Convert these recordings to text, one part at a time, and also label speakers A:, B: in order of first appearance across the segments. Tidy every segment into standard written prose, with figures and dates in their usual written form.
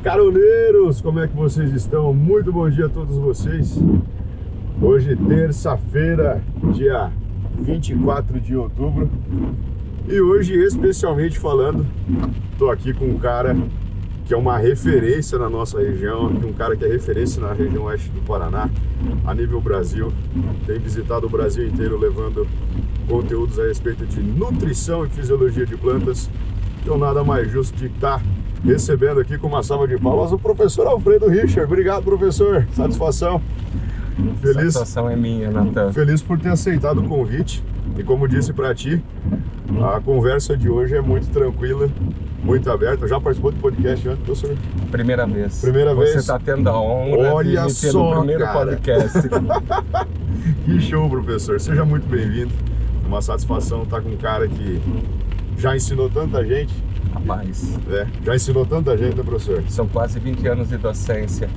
A: caroneiros! Como é que vocês estão? Muito bom dia a todos vocês. Hoje, terça-feira, dia 24 de outubro. E hoje, especialmente falando, tô aqui com um cara que é uma referência na nossa região, um cara que é referência na região oeste do Paraná, a nível Brasil. Tem visitado o Brasil inteiro levando conteúdos a respeito de nutrição e fisiologia de plantas. Então nada mais justo de estar recebendo aqui com uma salva de palmas o professor Alfredo Richard. Obrigado, professor. Satisfação. Feliz.
B: Satisfação é minha, Natan.
A: Feliz por ter aceitado o convite. E como disse para ti, a conversa de hoje é muito tranquila, muito aberta. Já participou do podcast antes, professor?
B: Primeira vez.
A: Primeira vez.
B: Você está tendo a honra
A: Olha
B: de ter
A: só,
B: no primeiro
A: cara.
B: podcast.
A: Que show, professor. Seja muito bem-vindo. Uma satisfação estar com um cara que já ensinou tanta gente.
B: Rapaz,
A: Já ensinou tanta gente, né, professor?
B: são quase 20 anos de docência.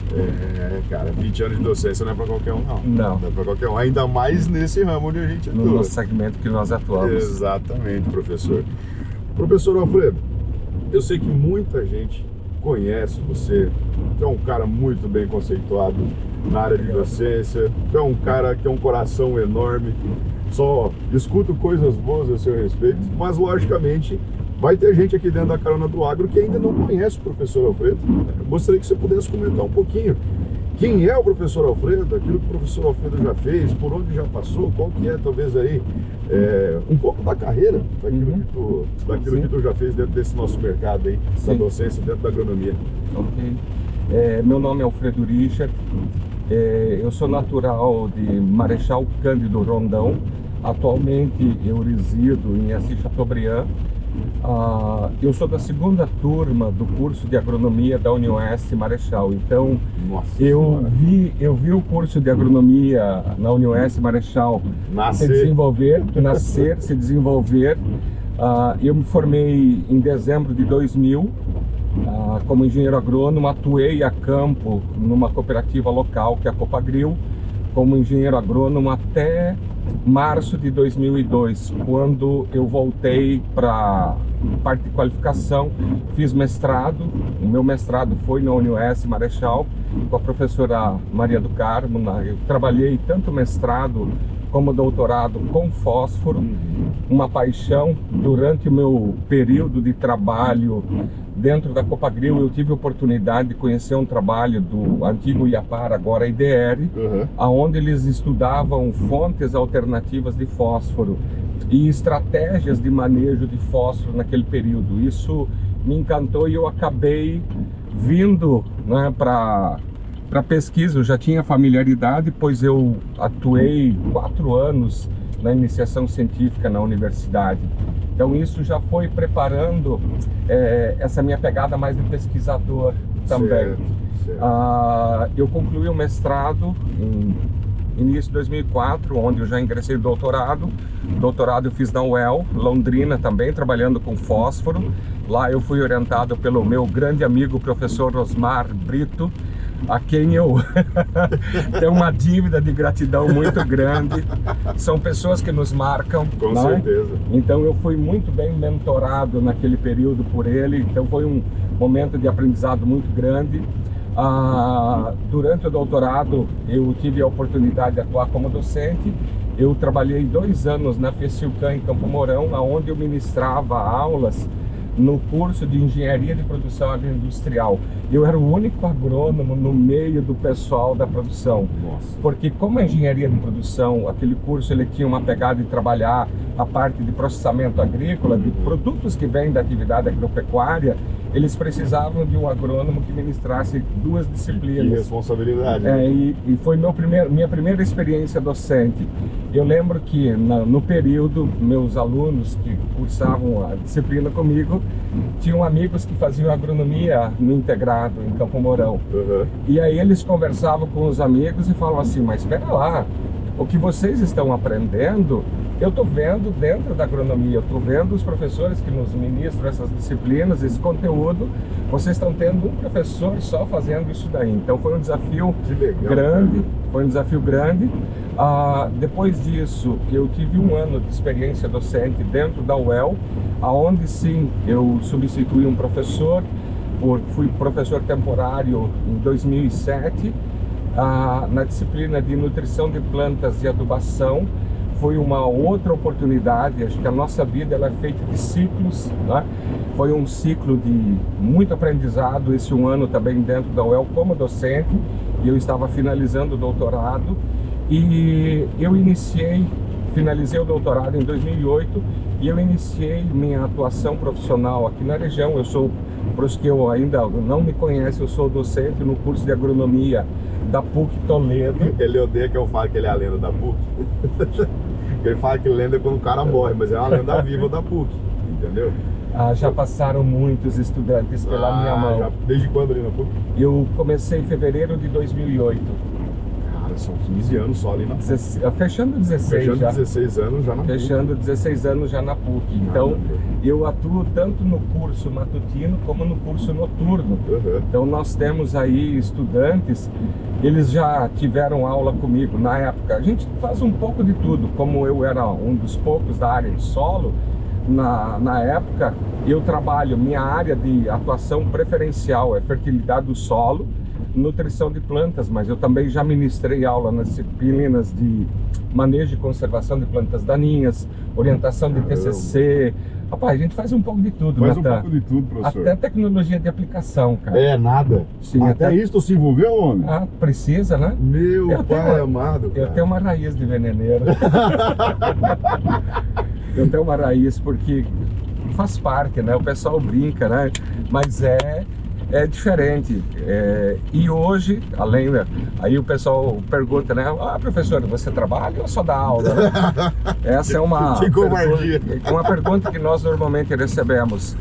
A: Cara, 20 anos de docência não é pra qualquer um, não.
B: Não.
A: Não é pra qualquer um, ainda mais nesse ramo onde a gente atua.
B: No segmento que nós atuamos.
A: Exatamente, professor. Professor Alfredo, eu sei que muita gente conhece você, que é um cara muito bem conceituado na área de docência, que é um cara que tem um coração enorme, só escuto coisas boas a seu respeito, mas logicamente vai ter gente aqui dentro da Carona do Agro que ainda não conhece o professor Alfredo. Eu gostaria que você pudesse comentar um pouquinho quem é o professor Alfredo, aquilo que o professor Alfredo já fez, por onde já passou, qual que é talvez aí um pouco da carreira, daquilo que tu já fez dentro desse nosso mercado aí, da docência, dentro da agronomia.
B: Ok. Meu nome é Alfredo Richard, eu sou natural de Marechal Cândido Rondão. Atualmente eu resido em Assis Chateaubriand. Eu sou da segunda turma do curso de agronomia da UniOeste Marechal. Então, eu vi o curso de agronomia na UniOeste Marechal se desenvolver. Eu me formei em dezembro de 2000 como engenheiro agrônomo. Atuei a campo numa cooperativa local, que é a Copagril, como engenheiro agrônomo até março de 2002, quando eu voltei para parte de qualificação, fiz mestrado. O meu mestrado foi na UniOeste Marechal, com a professora Maria do Carmo. Eu trabalhei tanto mestrado como doutorado com fósforo, uma paixão. Durante o meu período de trabalho dentro da Copagril, eu tive a oportunidade de conhecer um trabalho do antigo IAPAR, agora IDR, onde eles estudavam fontes alternativas de fósforo e estratégias de manejo de fósforo naquele período. Isso me encantou e eu acabei vindo, né, para pesquisa. Eu já tinha familiaridade, pois eu atuei 4 anos na iniciação científica na universidade. Então isso já foi preparando essa minha pegada mais de pesquisador também. Certo. Eu concluí o mestrado em início de 2004, onde eu já ingressei no doutorado. Doutorado eu fiz na UEL, Londrina também, trabalhando com fósforo. Lá eu fui orientado pelo meu grande amigo, professor Osmar Brito, a quem eu tenho uma dívida de gratidão muito grande. São pessoas que nos marcam.
A: Com certeza.
B: Então eu fui muito bem mentorado naquele período por ele. Então foi um momento de aprendizado muito grande. Durante o doutorado eu tive a oportunidade de atuar como docente. Eu trabalhei 2 anos na FECILCAM em Campo Mourão, onde eu ministrava aulas no curso de Engenharia de Produção Agroindustrial. Eu era o único agrônomo no meio do pessoal da produção. Porque como a Engenharia de Produção, aquele curso ele tinha uma pegada de trabalhar a parte de processamento agrícola, de produtos que vêm da atividade agropecuária, eles precisavam de um agrônomo que ministrasse 2 disciplinas.
A: Que responsabilidade.
B: E foi minha primeira experiência docente. Eu lembro que no período, meus alunos que cursavam a disciplina comigo, tinham amigos que faziam agronomia no integrado em Campo Mourão. E aí eles conversavam com os amigos e falavam assim: mas espera lá, o que vocês estão aprendendo, eu estou vendo dentro da agronomia, eu estou vendo os professores que nos ministram essas disciplinas, esse conteúdo, vocês estão tendo um professor só fazendo isso daí. Então foi um desafio grande, foi um desafio grande. Depois disso, eu tive 1 ano de experiência docente dentro da UEL, onde sim, eu substituí um professor. fui professor temporário em 2007 na disciplina de nutrição de plantas e adubação. Foi uma outra oportunidade. Acho que a nossa vida ela é feita de ciclos, né? Foi um ciclo de muito aprendizado, esse um ano também dentro da UEL como docente, e eu estava finalizando o doutorado, e eu finalizei o doutorado em 2008, e eu iniciei minha atuação profissional aqui na região. Eu sou, para os que eu ainda não me conhecem, eu sou docente no curso de agronomia da PUC Toledo.
A: Ele odeia que eu fale que ele é a lenda da PUC. Ele fala que lenda é quando o cara morre, mas é uma lenda viva da PUC, entendeu?
B: Já passaram muitos estudantes pela minha mão.
A: Desde quando ali na PUC?
B: Eu comecei em fevereiro de 2008.
A: Cara, são 15 anos só ali na PUC.
B: Fechando 16
A: Fechando
B: já.
A: 16 anos já na PUC.
B: Fechando 16 anos já na PUC. Então, eu atuo tanto no curso matutino como no curso noturno. Então, nós temos aí estudantes, eles já tiveram aula comigo na época. A gente faz um pouco de tudo. Como eu era um dos poucos da área de solo, na época, eu trabalho, minha área de atuação preferencial é fertilidade do solo, nutrição de plantas, mas eu também já ministrei aula nas disciplinas de manejo e conservação de plantas daninhas, orientação de TCC. Rapaz, a gente faz um pouco de tudo,
A: Faz
B: Natan.
A: um pouco de tudo, professor.
B: Até tecnologia de aplicação, cara.
A: É, nada.
B: Sim,
A: até isso tu se envolveu, homem?
B: Precisa, né?
A: Meu pai amado, cara.
B: Eu tenho uma raiz de veneneiro. Eu tenho uma raiz porque faz parte, né? O pessoal brinca, né? Mas é diferente. E hoje, além, né? Aí o pessoal pergunta, né? Professor, você trabalha ou só dá aula? Né? Essa é uma pergunta que nós normalmente recebemos.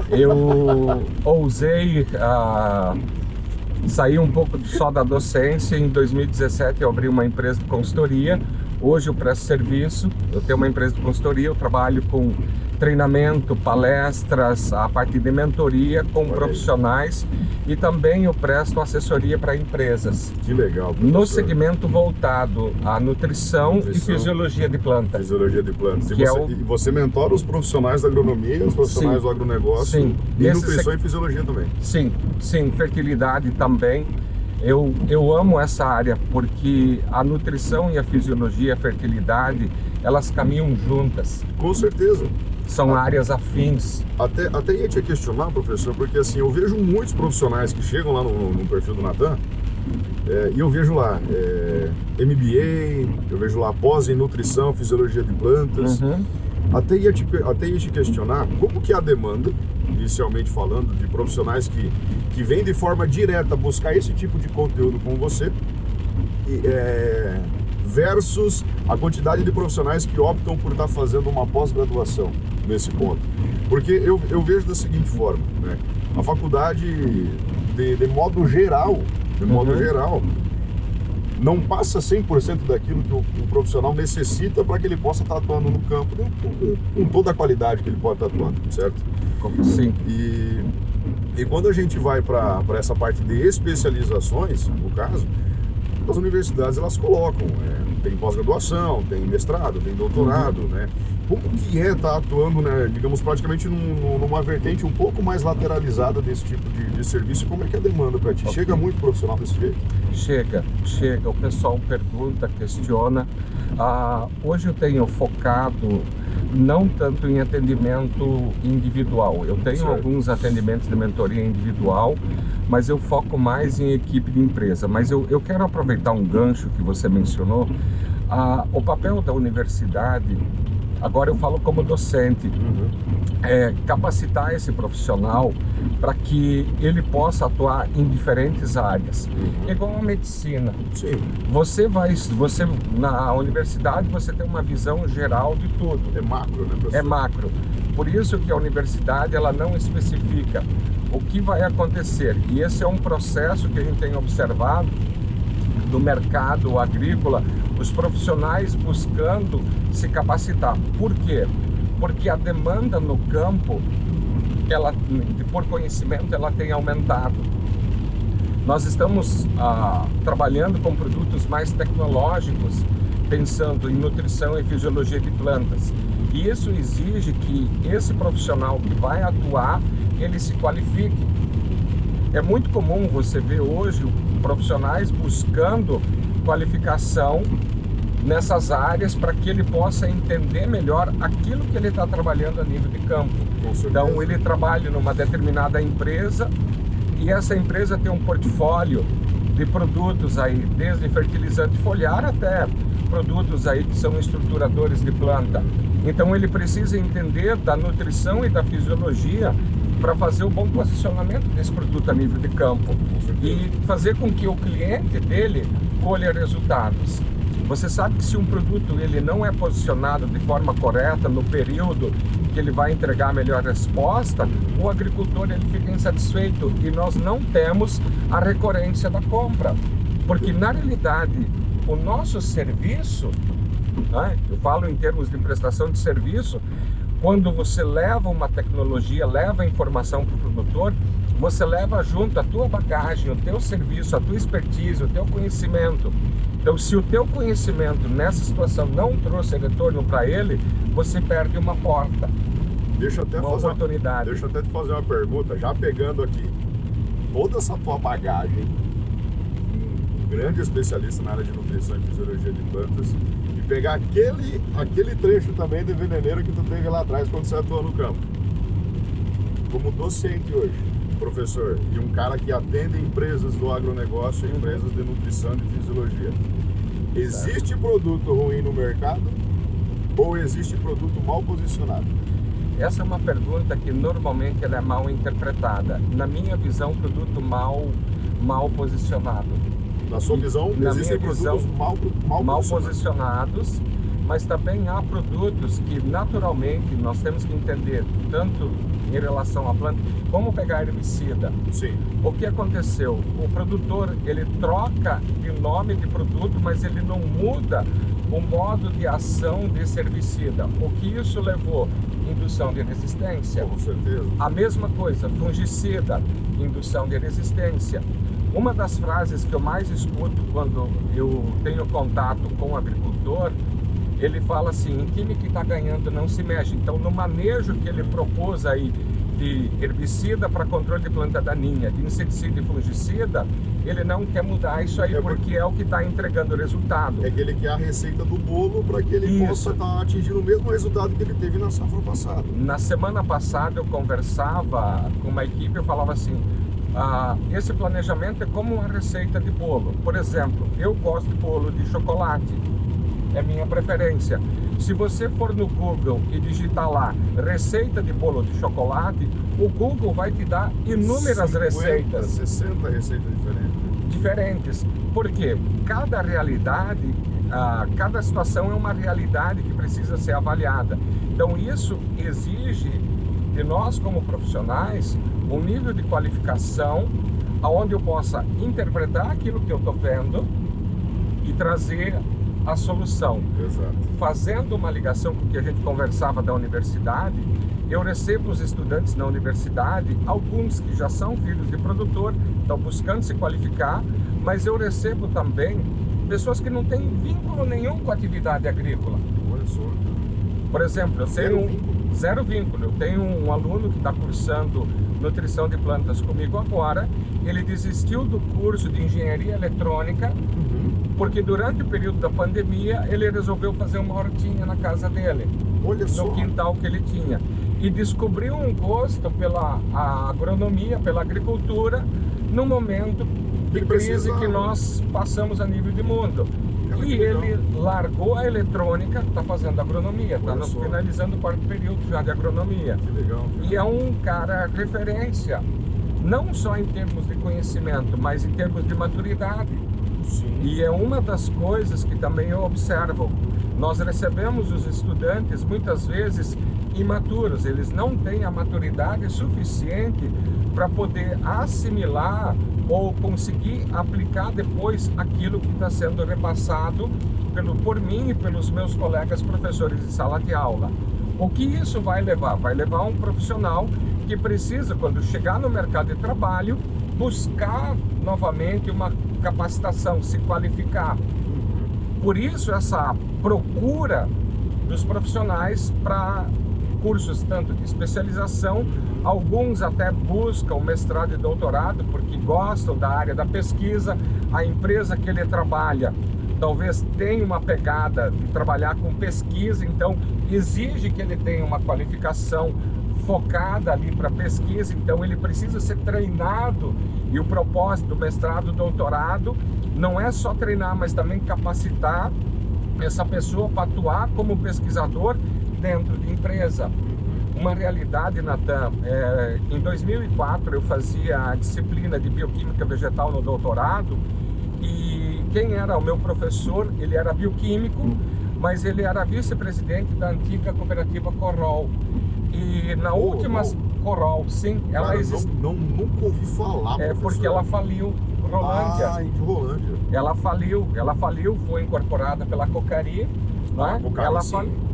B: Eu ousei sair um pouco só da docência. Em 2017 eu abri uma empresa de consultoria. Hoje eu presto serviço, eu tenho uma empresa de consultoria, eu trabalho com treinamento, palestras, a parte de mentoria com profissionais, e também eu presto assessoria para empresas.
A: Que legal, professor.
B: No segmento voltado à nutrição e fisiologia de plantas.
A: Fisiologia de plantas. E você mentora os profissionais da agronomia, os profissionais do agronegócio, e nutrição e fisiologia também. Sim,
B: fertilidade também. Eu amo essa área porque a nutrição e a fisiologia, a fertilidade, elas caminham juntas.
A: Com certeza.
B: São áreas afins.
A: Até ia te questionar, professor, porque assim, eu vejo muitos profissionais que chegam lá no perfil do Natan, e eu vejo lá MBA, eu vejo lá pós em nutrição, fisiologia de plantas. Até ia te questionar como que é a demanda, inicialmente falando, de profissionais que vêm de forma direta buscar esse tipo de conteúdo com você, versus a quantidade de profissionais que optam por estar fazendo uma pós-graduação nesse ponto. Porque eu vejo da seguinte forma, né? A faculdade, de modo geral, não passa 100% daquilo que o profissional necessita para que ele possa estar atuando no campo com toda a qualidade que ele pode estar atuando, certo?
B: Sim.
A: E quando a gente vai para essa parte de especializações, no caso, as universidades elas colocam, tem pós-graduação, tem mestrado, tem doutorado, né? Como que estar atuando, né, digamos, praticamente numa vertente um pouco mais lateralizada desse tipo de serviço? Como é que é a demanda para ti? Chega muito profissional desse jeito? Chega.
B: O pessoal pergunta, questiona. Hoje eu tenho focado não tanto em atendimento individual. Eu tenho alguns atendimentos de mentoria individual, mas eu foco mais em equipe de empresa. Mas eu quero aproveitar um gancho que você mencionou. O papel da universidade, agora eu falo como docente, é capacitar esse profissional para que ele possa atuar em diferentes áreas. É igual a medicina.
A: Sim.
B: Você na universidade você tem uma visão geral de tudo.
A: É macro, né, professor?
B: É macro. Por isso que a universidade ela não especifica o que vai acontecer. E esse é um processo que a gente tem observado do mercado agrícola, os profissionais buscando se capacitar. Por quê? Porque a demanda no campo, por conhecimento, ela tem aumentado. Nós estamos trabalhando com produtos mais tecnológicos, pensando em nutrição e fisiologia de plantas. E isso exige que esse profissional que vai atuar, ele se qualifique. É muito comum você ver hoje profissionais buscando qualificação nessas áreas para que ele possa entender melhor aquilo que ele está trabalhando a nível de campo. Então ele trabalha numa determinada empresa e essa empresa tem um portfólio de produtos aí, desde fertilizante foliar até produtos aí que são estruturadores de planta. Então ele precisa entender da nutrição e da fisiologia para fazer o bom posicionamento desse produto a nível de campo e fazer com que o cliente dele colha resultados. Você sabe que se um produto ele não é posicionado de forma correta no período que ele vai entregar a melhor resposta, o agricultor ele fica insatisfeito e nós não temos a recorrência da compra. Porque na realidade o nosso serviço, né, eu falo em termos de prestação de serviço, quando você leva uma tecnologia, leva informação para o produtor, você leva junto a tua bagagem, o teu serviço, a tua expertise, o teu conhecimento. Então, se o teu conhecimento nessa situação não trouxe retorno para ele, você perde uma porta, uma oportunidade.
A: Deixa eu até te fazer uma pergunta, já pegando aqui toda essa tua bagagem, um grande especialista na área de nutrição e fisiologia de plantas, e pegar aquele trecho também de veneneiro que tu teve lá atrás quando você atuou no campo. Como docente hoje, professor, e um cara que atende empresas do agronegócio e empresas de nutrição e fisiologia. Existe produto ruim no mercado ou existe produto mal posicionado?
B: Essa é uma pergunta que normalmente ela é mal interpretada. Na minha visão, produto mal posicionado.
A: Na sua visão, existem produtos mal posicionados,
B: mas também há produtos que naturalmente nós temos que entender, tanto em relação à planta, como pegar herbicida.
A: Sim.
B: O que aconteceu? O produtor, ele troca de nome de produto, mas ele não muda o modo de ação desse herbicida. O que isso levou? Indução de resistência.
A: Com certeza.
B: A mesma coisa, fungicida, indução de resistência. Uma das frases que eu mais escuto quando eu tenho contato com o agricultor, ele fala assim: time que está ganhando não se mexe. Então, no manejo que ele propôs aí de herbicida para controle de planta daninha, de inseticida e fungicida, ele não quer mudar isso aí, porque é o que está entregando o resultado.
A: É que ele quer a receita do bolo para que ele possa estar atingindo o mesmo resultado que ele teve na safra passada.
B: Na semana passada eu conversava com uma equipe, eu falava assim: esse planejamento é como uma receita de bolo. Por exemplo, eu gosto de bolo de chocolate, é minha preferência. Se você for no Google e digitar lá receita de bolo de chocolate, o Google vai te dar inúmeras
A: 60 receitas diferentes.
B: Por quê? Cada realidade, cada situação é uma realidade que precisa ser avaliada. Então isso exige de nós como profissionais um nível de qualificação onde eu possa interpretar aquilo que eu estou vendo e trazer a solução.
A: Exato.
B: Fazendo uma ligação com o que a gente conversava da universidade, eu recebo os estudantes na universidade, alguns que já são filhos de produtor, estão buscando se qualificar, mas eu recebo também pessoas que não têm vínculo nenhum com a atividade agrícola.
A: Olha só.
B: Por exemplo, eu tenho zero vínculo. Eu tenho um aluno que está cursando nutrição de plantas comigo agora. Ele desistiu do curso de engenharia eletrônica porque durante o período da pandemia ele resolveu fazer uma hortinha na casa dele, no quintal que ele tinha, e descobriu um gosto pela agronomia, pela agricultura, no momento de crise que nós passamos a nível de mundo. E ele largou a eletrônica, está fazendo agronomia, está finalizando o quarto período já de agronomia.
A: Que legal.
B: E é um cara referência, não só em termos de conhecimento, mas em termos de maturidade.
A: Sim.
B: E é uma das coisas que também eu observo. Nós recebemos os estudantes muitas vezes imaturos, eles não têm a maturidade suficiente para poder assimilar ou conseguir aplicar depois aquilo que está sendo repassado por mim e pelos meus colegas professores de sala de aula. O que isso vai levar? Vai levar um profissional que precisa, quando chegar no mercado de trabalho, buscar novamente uma capacitação, se qualificar. Por isso essa procura dos profissionais para cursos tanto de especialização, alguns até buscam mestrado e doutorado porque gostam da área da pesquisa. A empresa que ele trabalha talvez tenha uma pegada de trabalhar com pesquisa, então exige que ele tenha uma qualificação focada ali para pesquisa, então ele precisa ser treinado, e o propósito do mestrado, doutorado, não é só treinar, mas também capacitar essa pessoa para atuar como pesquisador dentro de empresa. Uma realidade, Natan, em 2004 eu fazia a disciplina de bioquímica vegetal no doutorado, e quem era o meu professor, ele era bioquímico, mas ele era vice-presidente da antiga cooperativa Corol. E na última... Corol, sim.
A: Cara, ela existe. Nunca ouvi falar, professor.
B: Porque ela faliu, Rolândia.
A: Ah, de Rolândia.
B: Ela faliu, foi incorporada pela Cocari, né?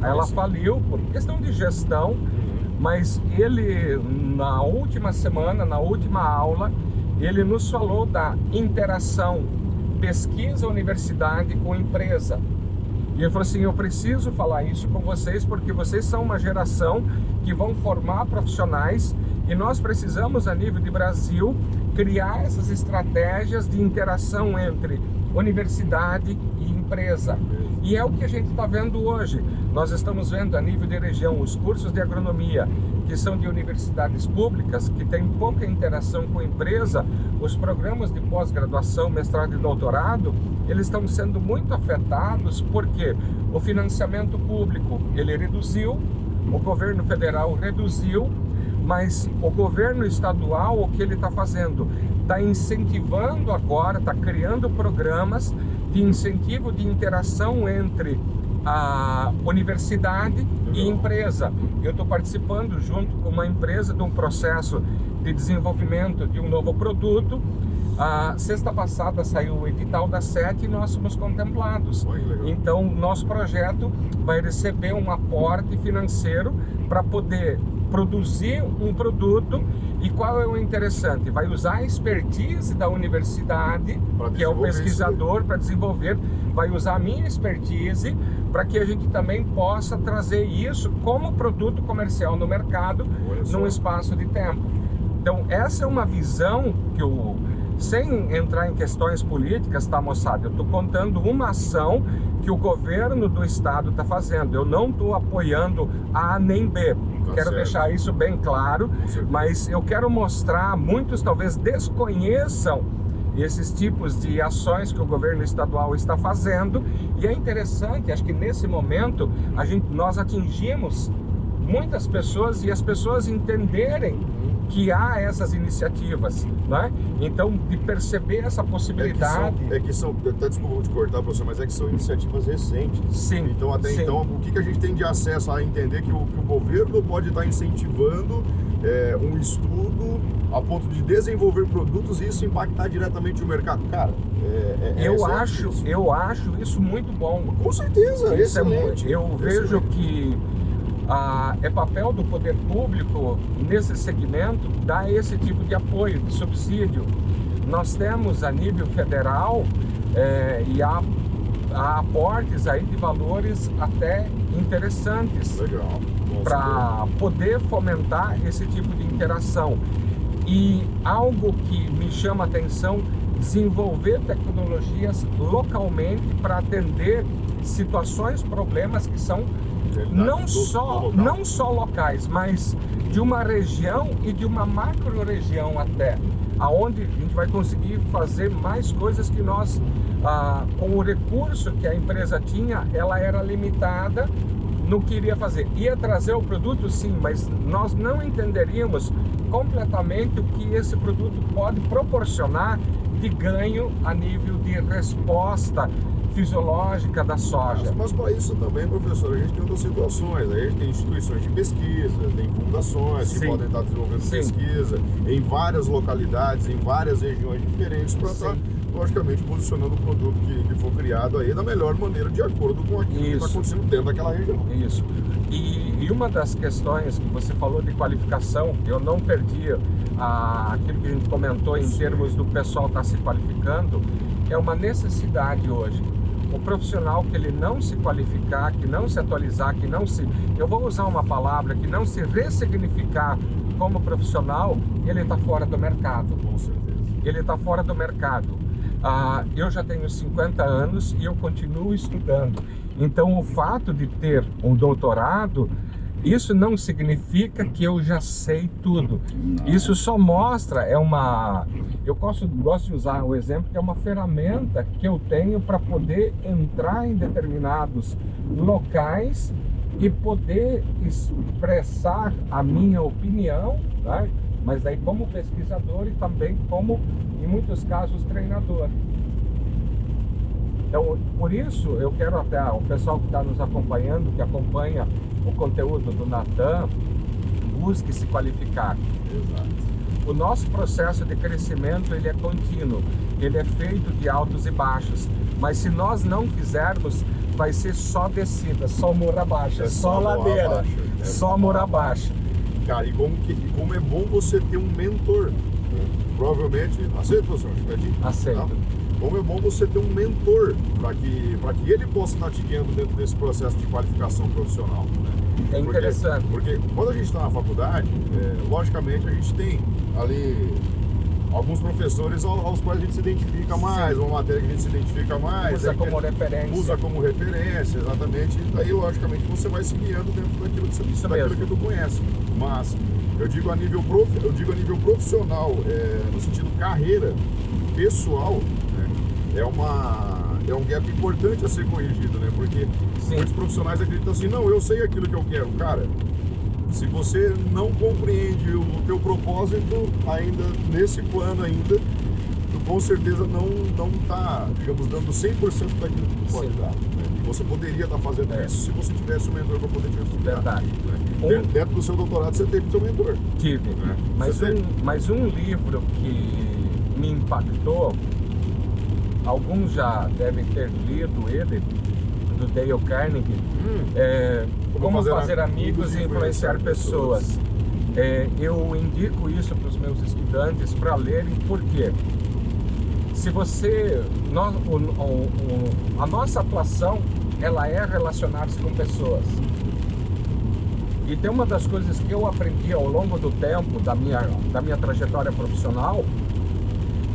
B: Ela faliu por questão de gestão, mas ele, na última semana, na última aula, ele nos falou da interação pesquisa-universidade com empresa. E ele falou assim, eu preciso falar isso com vocês porque vocês são uma geração que vão formar profissionais e nós precisamos, a nível de Brasil, criar essas estratégias de interação entre universidade e empresa. E é o que a gente está vendo hoje. Nós estamos vendo a nível de região os cursos de agronomia que são de universidades públicas, que têm pouca interação com a empresa. Os programas de pós-graduação, mestrado e doutorado, eles estão sendo muito afetados porque o financiamento público ele reduziu, o governo federal reduziu, mas o governo estadual, o que ele está fazendo? Está incentivando agora, está criando programas de incentivo de interação entre a universidade e empresa. Eu estou participando junto com uma empresa de um processo de desenvolvimento de um novo produto. A sexta passada saiu o edital da SET e nós somos contemplados. Então, nosso projeto vai receber um aporte financeiro para poder produzir um produto. E qual é o interessante? Vai usar a expertise da universidade, que é o pesquisador, para desenvolver, vai usar a minha expertise para que a gente também possa trazer isso como produto comercial no mercado, num espaço de tempo. Então, essa é uma visão que eu, sem entrar em questões políticas, tá, moçada? Eu estou contando uma ação que o governo do estado está fazendo. Eu não estou apoiando A nem B. Quero deixar isso bem claro, mas eu quero mostrar, muitos talvez desconheçam esses tipos de ações que o governo estadual está fazendo, e é interessante, acho que nesse momento nós atingimos muitas pessoas e as pessoas entenderem que há essas iniciativas, né? Então, de perceber essa possibilidade...
A: Até desculpa te cortar, professor, mas é que são iniciativas recentes.
B: Sim.
A: Então, então, o que a gente tem de acesso a entender que o governo pode estar incentivando um estudo a ponto de desenvolver produtos e isso impactar diretamente o mercado? Cara,
B: eu acho isso muito bom.
A: Com certeza, excelente.
B: Eu vejo que é papel do poder público nesse segmento dar esse tipo de apoio, de subsídio. Nós temos a nível federal e há aportes aí de valores até interessantes para poder fomentar esse tipo de interação. E algo que me chama a atenção, desenvolver tecnologias localmente para atender situações, problemas que são não só locais, mas de uma região e de uma macro-região até, aonde a gente vai conseguir fazer mais coisas que nós, com o recurso que a empresa tinha, ela era limitada, não queria fazer. Ia trazer o produto sim, mas nós não entenderíamos completamente o que esse produto pode proporcionar de ganho a nível de resposta fisiológica da soja.
A: Mas para isso também, professor, a gente tem outras situações. A gente tem instituições de pesquisa, tem fundações que podem estar desenvolvendo pesquisa em várias localidades, em várias regiões diferentes, para estar, logicamente, posicionando o produto que for criado aí da melhor maneira, de acordo com aquilo que está acontecendo dentro daquela região.
B: Isso. E uma das questões que você falou de qualificação, eu não perdi aquilo que a gente comentou em termos do pessoal estar se qualificando, é uma necessidade hoje. o profissional que ele não se qualificar, que não se atualizar, que não se... Eu vou usar uma palavra, que não se ressignificar como profissional, ele está fora do mercado.
A: Com certeza.
B: Ele está fora do mercado. Eu já tenho 50 anos e eu continuo estudando. Então, o fato de ter um doutorado, isso não significa que eu já sei tudo. Não. Isso só mostra, eu gosto de usar o exemplo, que é uma ferramenta que eu tenho para poder entrar em determinados locais e poder expressar a minha opinião, né? Mas aí como pesquisador e também como, em muitos casos, treinador. Então, por isso, eu quero até o pessoal que está nos acompanhando, que acompanha o conteúdo do Natan, busque se qualificar.
A: Exato.
B: O nosso processo de crescimento, ele é contínuo, ele é feito de altos e baixos, mas se nós não fizermos, vai ser só descida, só morra abaixo, só ladeira, só morra abaixo.
A: Cara, e como é bom você ter um mentor. Provavelmente, aceita, professor?
B: Aceito.
A: Tá? Como é bom você ter um mentor para que ele possa estar te guiando dentro desse processo de qualificação profissional. Né?
B: É interessante.
A: Porque quando a gente está na faculdade, logicamente a gente tem ali alguns professores aos quais a gente se identifica mais, uma matéria que a gente se identifica mais.
B: Usa como referência.
A: Usa como referência, exatamente. E daí, logicamente, você vai se guiando dentro daquilo que tu conhece. Mas eu digo a nível profissional, no sentido carreira, pessoal, né, é um gap importante a ser corrigido, né? Porque muitos profissionais acreditam assim, não, eu sei aquilo que eu quero. Cara, se você não compreende o teu propósito ainda, nesse plano ainda, tu com certeza não está, digamos, dando 100% daquilo que tu pode dar. Né? E você poderia estar fazendo isso se você tivesse um mentor para poder te ajudar.
B: Verdade.
A: Né? Dentro do seu doutorado você teve teu mentor.
B: Tive. Né? Mas um livro que me impactou, alguns já devem ter lido ele, do Dale Carnegie, Como fazer amigos e influenciar pessoas. Eu indico isso para os meus estudantes para lerem, porque se você, a nossa atuação, ela é relacionar-se com pessoas. E tem uma das coisas que eu aprendi ao longo do tempo da minha trajetória profissional,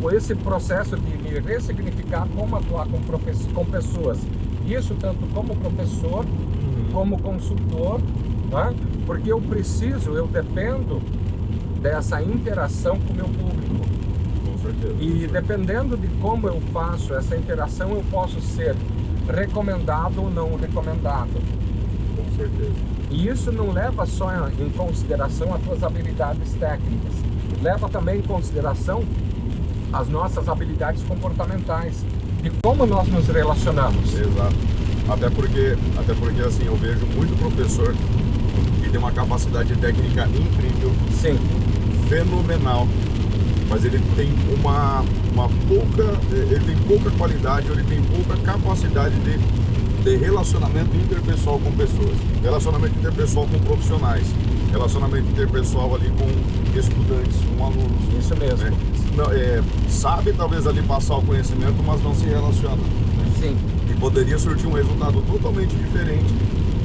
B: foi esse processo de me ressignificar como atuar com pessoas. Isso tanto como professor, como consultor, né? Porque eu dependo dessa interação com o meu público.
A: Com certeza.
B: E dependendo de como eu faço essa interação, eu posso ser recomendado ou não recomendado.
A: Com certeza.
B: E isso não leva só em consideração as tuas habilidades técnicas, leva também em consideração as nossas habilidades comportamentais, de como nós nos relacionamos.
A: Exato. Até porque assim, eu vejo muito professor que tem uma capacidade técnica incrível,
B: sim,
A: fenomenal, mas ele tem ele tem pouca qualidade, ele tem pouca capacidade de relacionamento interpessoal com pessoas, relacionamento interpessoal com profissionais, relacionamento interpessoal ali com estudantes, com alunos.
B: Isso mesmo.
A: Né? Não, sabe talvez ali passar o conhecimento, mas não se relaciona. Né?
B: Sim.
A: E poderia surtir um resultado totalmente diferente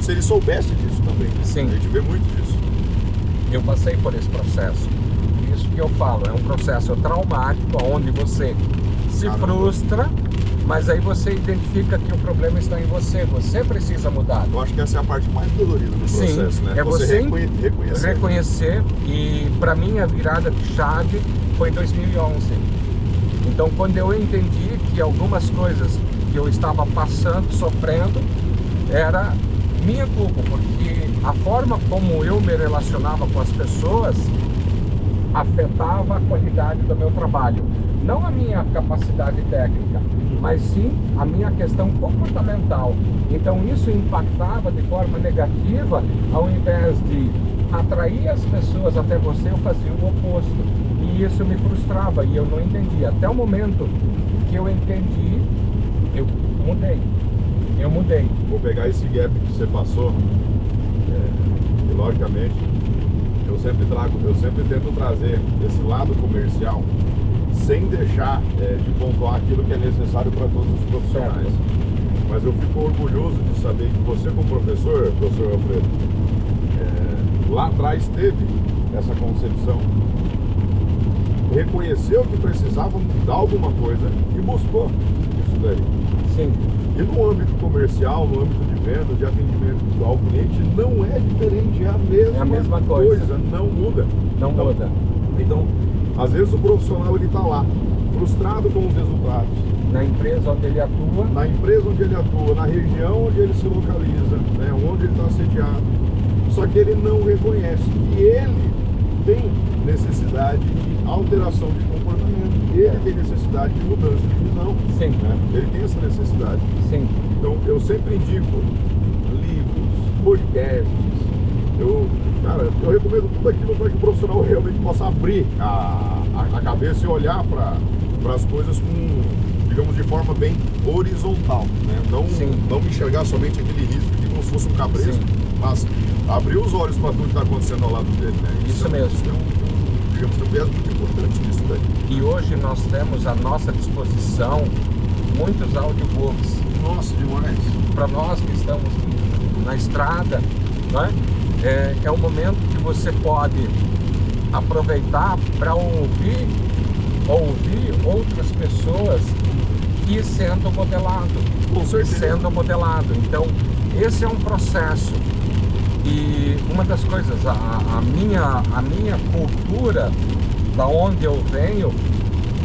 A: se ele soubesse disso também. Né?
B: Sim.
A: A gente vê muito disso.
B: Eu passei por esse processo. Isso que eu falo, é um processo traumático, onde você se frustra, mas aí você identifica que o problema está em você, você precisa mudar.
A: Eu acho que essa é a parte mais dolorida do processo,
B: sim,
A: né?
B: É você
A: reconhecer.
B: E para mim a virada de chave foi em 2011. Então quando eu entendi que algumas coisas que eu estava passando, sofrendo, era minha culpa, porque a forma como eu me relacionava com as pessoas afetava a qualidade do meu trabalho. Não a minha capacidade técnica, mas sim a minha questão comportamental. Então isso impactava de forma negativa, ao invés de atrair as pessoas até você, eu fazia o oposto. E isso me frustrava e eu não entendia. Até o momento que eu entendi, eu mudei.
A: Vou pegar esse gap que você passou, e logicamente eu sempre tento trazer esse lado comercial sem deixar de pontuar aquilo que é necessário para todos os profissionais. mas eu fico orgulhoso de saber que você, como professor Alfredo, lá atrás teve essa concepção, reconheceu que precisava mudar alguma coisa e buscou isso daí.
B: Sim.
A: E no âmbito comercial, no âmbito de vendas, de atendimento ao cliente, não é diferente, é a mesma coisa, não muda.
B: Não muda.
A: Então, às vezes o profissional ele está lá, frustrado com os resultados.
B: Na empresa onde ele atua.
A: Na empresa onde ele atua, na região onde ele se localiza, né, onde ele está sediado. Só que ele não reconhece que ele tem necessidade de alteração de comportamento. Ele tem necessidade de mudança de visão.
B: Sim.
A: Né? Ele tem essa necessidade.
B: Sim.
A: Então, eu sempre indico livros, podcasts. Eu recomendo tudo aquilo para que o profissional realmente possa abrir a cabeça e olhar para as coisas com, digamos, de forma bem horizontal, né? Não enxergar somente aquele risco que como se fosse um cabresto, mas abrir os olhos para tudo que está acontecendo ao lado dele, né?
B: Isso mesmo.
A: Tem um viés muito importante nisso daí.
B: E hoje nós temos à nossa disposição muitos audiobooks.
A: Nossa, demais.
B: Para nós que estamos na estrada, né? É um momento que você pode aproveitar para ouvir outras pessoas e sendo modelado.
A: Com certeza.
B: Sendo modelado. Então, esse é um processo. E uma das coisas, a minha cultura, da onde eu venho,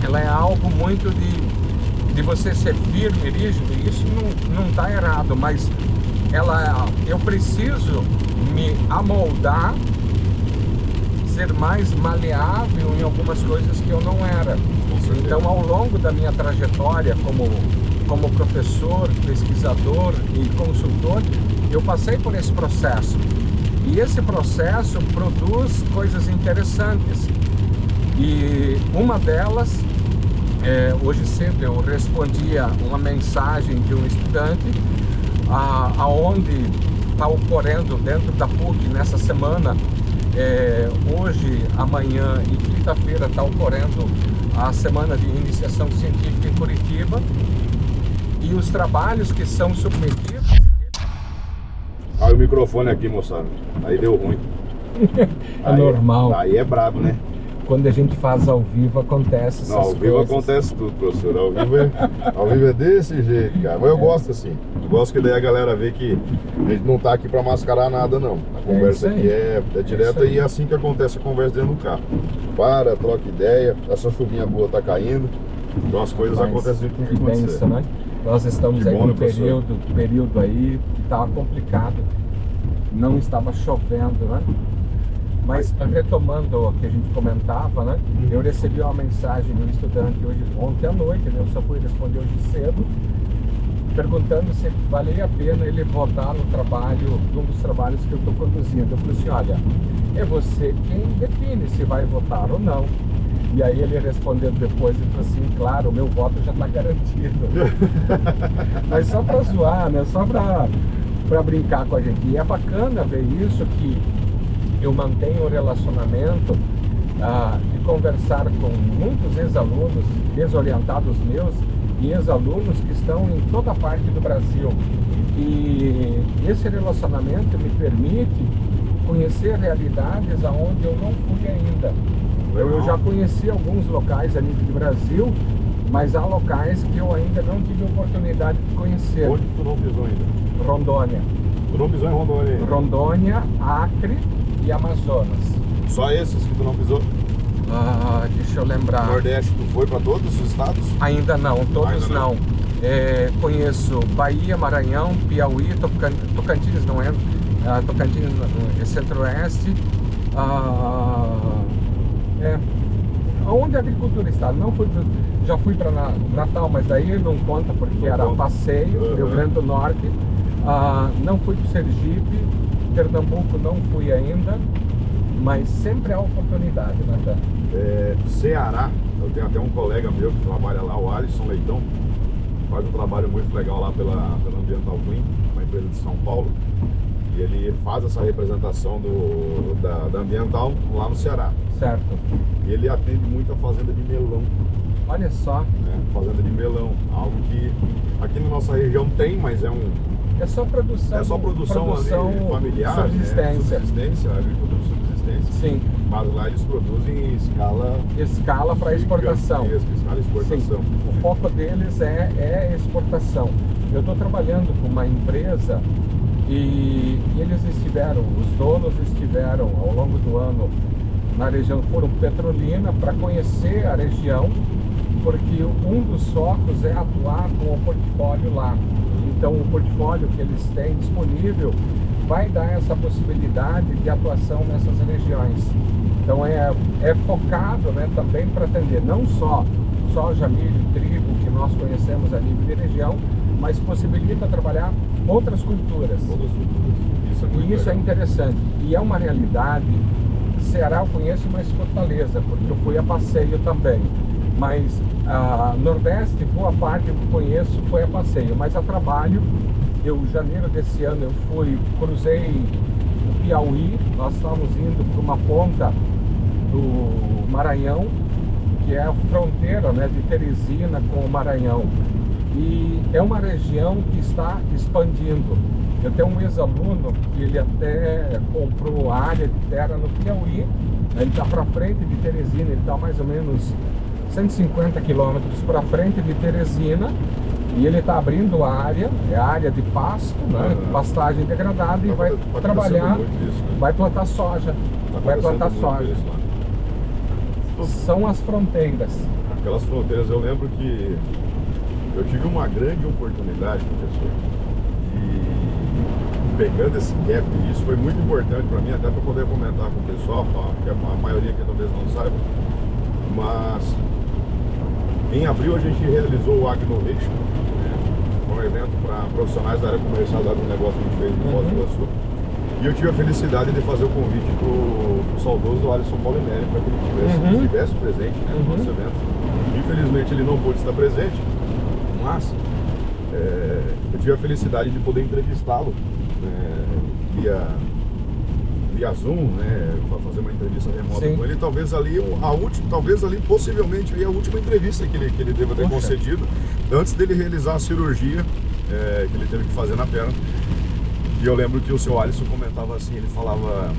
B: ela é algo muito de você ser firme, rígido. Isso não está errado, mas eu preciso me amoldar, ser mais maleável em algumas coisas que eu não era. Então, ao longo da minha trajetória como professor, pesquisador e consultor, eu passei por esse processo. E esse processo produz coisas interessantes. E uma delas, hoje cedo eu respondia uma mensagem de um estudante, aonde está ocorrendo dentro da PUC nessa semana, hoje, amanhã e quinta-feira está ocorrendo a semana de iniciação científica em Curitiba, e os trabalhos que são submetidos...
A: Olha o microfone aqui, moçada, aí deu ruim.
B: Normal.
A: Aí é brabo, né?
B: Quando a gente faz ao vivo, acontece essas coisas.
A: Ao vivo acontece tudo, professor. Ao vivo é desse jeito, cara. Mas eu gosto assim. Eu gosto que daí a galera vê que a gente não tá aqui pra mascarar nada, não. A conversa aqui é direta e é assim que acontece a conversa dentro do carro. Troca ideia, essa chuvinha boa tá caindo. Então as coisas acontecem com o que acontecer.
B: Né? Nós estamos aí no período aí que estava complicado. Não estava chovendo, né? Mas retomando o que a gente comentava, né? Eu recebi uma mensagem de um estudante ontem à noite, né? Eu só fui responder hoje cedo, perguntando se valia a pena ele votar no trabalho, um dos trabalhos que eu estou conduzindo. Eu falei assim, olha, é você quem define se vai votar ou não. E aí ele respondeu depois e falou assim, claro, o meu voto já está garantido. Mas só para zoar, né? Só para brincar com a gente. E é bacana ver isso, que eu mantenho um relacionamento de conversar com muitos ex-alunos, desorientados meus, e ex-alunos que estão em toda parte do Brasil. E esse relacionamento me permite conhecer realidades aonde eu não fui ainda. Eu já conheci alguns locais a nível de Brasil, mas há locais que eu ainda não tive oportunidade de conhecer.
A: Onde tu não pisou ainda?
B: Rondônia.
A: Tu não pisou em Rondônia ainda?
B: Rondônia, Acre e Amazonas.
A: Só esses que tu não pisou?
B: Deixa eu lembrar.
A: Nordeste, tu foi para todos os estados?
B: Ainda não, todos não. Conheço Bahia, Maranhão, Piauí, Tocantins não é, Tocantins é Centro-Oeste, onde a agricultura está. Não fui, já fui para Natal, mas daí não conta porque era passeio, Rio Grande do Norte. Não fui para Sergipe, Pernambuco não fui ainda, mas sempre há oportunidade, né?
A: Ceará, eu tenho até um colega meu que trabalha lá, o Alisson Leitão, faz um trabalho muito legal lá pela Ambiental Clean, uma empresa de São Paulo, e ele faz essa representação da Ambiental lá no Ceará.
B: Certo.
A: E ele atende muito a fazenda de melão.
B: Olha só.
A: Né? Fazenda de melão, algo que aqui na nossa região tem, mas é
B: só produção.
A: É só produção ali, familiar,
B: subsistência.
A: Né? Subsistência, agricultura de subsistência.
B: Sim.
A: Mas lá eles produzem em
B: escala para exportação.
A: Escala exportação.
B: Sim. O foco deles é exportação. Eu estou trabalhando com uma empresa e eles os donos estiveram ao longo do ano na região, foram Petrolina para conhecer a região, porque um dos focos é atuar com o portfólio lá. Então o portfólio que eles têm disponível vai dar essa possibilidade de atuação nessas regiões. Então é focado, né, também para atender não só soja, milho e trigo que nós conhecemos a nível de região, mas possibilita trabalhar outras culturas. Isso é interessante. E é uma realidade. Ceará eu conheço, mas Fortaleza, porque eu fui a passeio também. Mas Nordeste, boa parte que eu conheço foi a passeio, mas a trabalho. Janeiro desse ano eu cruzei o Piauí, nós estávamos indo para uma ponta do Maranhão, que é a fronteira, né, de Teresina com o Maranhão. E é uma região que está expandindo. Eu tenho um ex-aluno que ele até comprou a área de terra no Piauí, ele está para frente de Teresina, ele está mais ou menos 150 quilômetros para frente de Teresina, e ele está abrindo a área de pasto, né, pastagem degradada, e vai trabalhar, vai plantar soja, São as fronteiras.
A: Aquelas fronteiras, eu lembro que eu tive uma grande oportunidade, professor, de pegando esse gap, e isso foi muito importante para mim, até para poder comentar com o pessoal, porque a maioria aqui talvez não saiba, mas em abril a gente realizou o Agnovation, um evento para profissionais da área comercial do agronegócio que a gente fez no Foz do Iguaçu. E eu tive a felicidade de fazer o convite para o saudoso Alisson Paulinelli para que ele estivesse presente, né, no nosso evento. Infelizmente ele não pôde estar presente, mas eu tive a felicidade de poder entrevistá-lo via Zoom, né, para fazer uma entrevista remota com ele. Talvez ali possivelmente a última entrevista que ele deva ter concedido antes dele realizar a cirurgia que ele teve que fazer na perna. E eu lembro que o seu Alisson comentava assim, ele falava: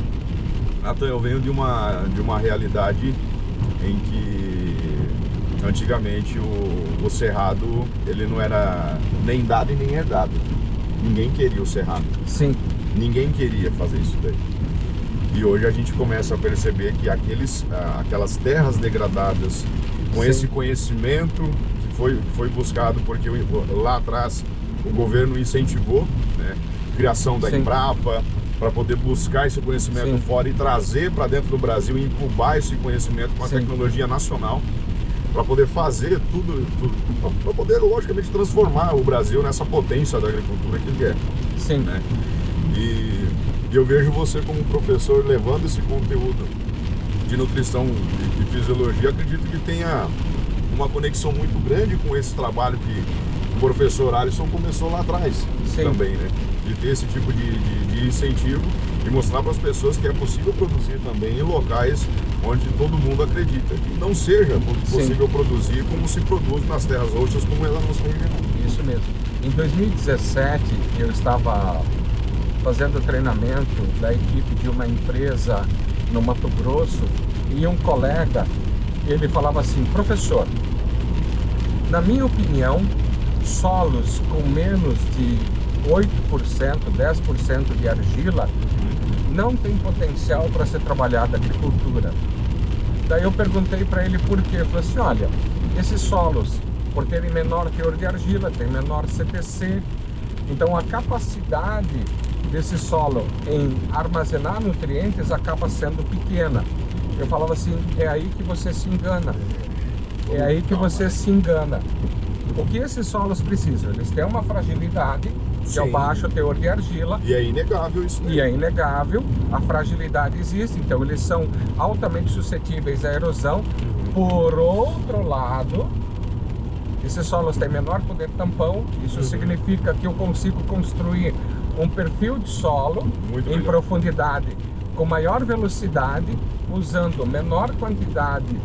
A: Nathan, eu venho de uma realidade em que antigamente o cerrado ele não era nem dado e nem herdado. Ninguém queria o cerrado.
B: Sim.
A: Ninguém queria fazer isso daí. E hoje a gente começa a perceber que aquelas terras degradadas, com esse conhecimento que foi buscado, porque lá atrás o governo incentivou, né, a criação da Embrapa, para poder buscar esse conhecimento fora e trazer para dentro do Brasil e incubar esse conhecimento com a tecnologia nacional, para poder fazer tudo para poder, logicamente, transformar o Brasil nessa potência da agricultura que ele é.
B: Sim.
A: Né? E eu vejo você como professor levando esse conteúdo de nutrição e fisiologia. Acredito que tenha uma conexão muito grande com esse trabalho que o professor Alisson começou lá atrás também, né? De ter esse tipo de incentivo e mostrar para as pessoas que é possível produzir também em locais onde todo mundo acredita que não seja possível produzir como se produz nas terras roxas, como é na nossa região.
B: Isso mesmo. Em 2017 eu estava fazendo treinamento da equipe de uma empresa no Mato Grosso e um colega, ele falava assim: professor, na minha opinião, solos com menos de 8%, 10% de argila não tem potencial para ser trabalhada a agricultura. Daí eu perguntei para ele por quê. Eu falei assim: olha, esses solos, por terem menor teor de argila, tem menor CTC, então a capacidade desse solo em armazenar nutrientes acaba sendo pequena. Eu falava assim: é aí que você se engana. É aí que você se engana. O que esses solos precisam? Eles têm uma fragilidade, que é o baixo teor de argila.
A: E é inegável isso mesmo.
B: E é inegável, a fragilidade existe, então eles são altamente suscetíveis à erosão. Por outro lado, esses solos têm menor poder tampão, isso significa que eu consigo construir um perfil de solo em profundidade com maior velocidade, usando menor quantidade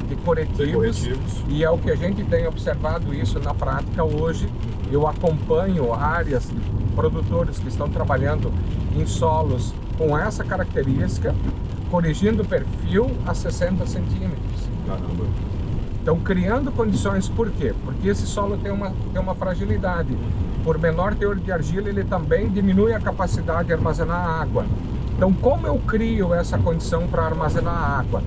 B: de corretivos, e é o que a gente tem observado isso na prática hoje. Eu acompanho áreas de produtores que estão trabalhando em solos com essa característica, corrigindo o perfil a 60 centímetros.
A: Caramba.
B: Então, criando condições, por quê? Porque esse solo tem uma fragilidade. Por menor teor de argila, ele também diminui a capacidade de armazenar água. Então, como eu crio essa condição para armazenar água?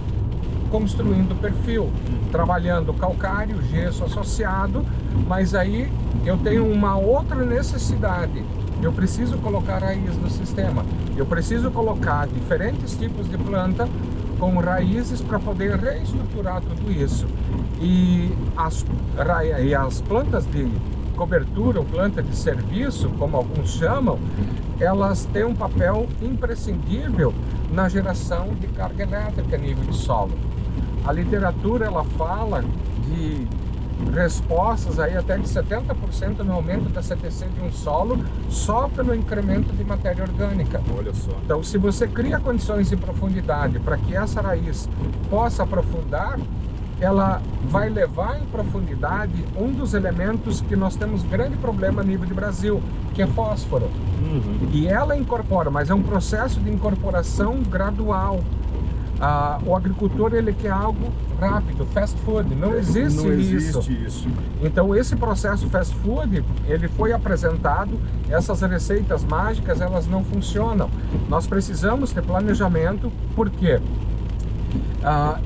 B: Construindo perfil, trabalhando calcário, gesso associado, mas aí eu tenho uma outra necessidade. Eu preciso colocar raiz no sistema. Eu preciso colocar diferentes tipos de planta com raízes para poder reestruturar tudo isso. E as plantas de cobertura ou planta de serviço, como alguns chamam, elas têm um papel imprescindível na geração de carga elétrica a nível de solo. A literatura ela fala de respostas aí até de 70% no aumento da CTC de um solo só pelo incremento de matéria orgânica.
A: Olha só.
B: Então, se você cria condições de profundidade para que essa raiz possa aprofundar, ela vai levar em profundidade um dos elementos que nós temos grande problema a nível de Brasil, que é fósforo. E ela incorpora, mas é um processo de incorporação gradual. O agricultor ele quer algo rápido, fast food, não existe isso. Então esse processo fast food, ele foi apresentado, essas receitas mágicas elas não funcionam. Nós precisamos ter planejamento, por quê?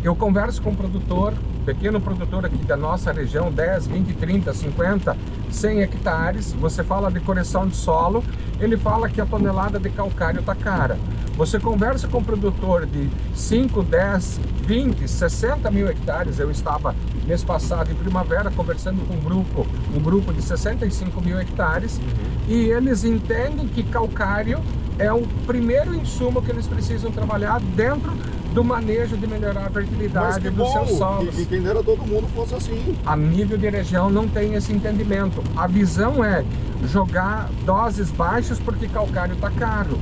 B: Eu converso com um produtor, pequeno produtor aqui da nossa região, 10, 20, 30, 50, 100 hectares, você fala de correção de solo, ele fala que a tonelada de calcário está cara. Você conversa com um produtor de 5, 10, 20, 60 mil hectares, eu estava mês passado em primavera conversando com um grupo de 65 mil hectares, e eles entendem que calcário é o primeiro insumo que eles precisam trabalhar dentro do manejo de melhorar a fertilidade dos seus solos.
A: E quem dera todo mundo fosse assim.
B: A nível de região não tem esse entendimento. A visão é jogar doses baixas porque calcário está caro.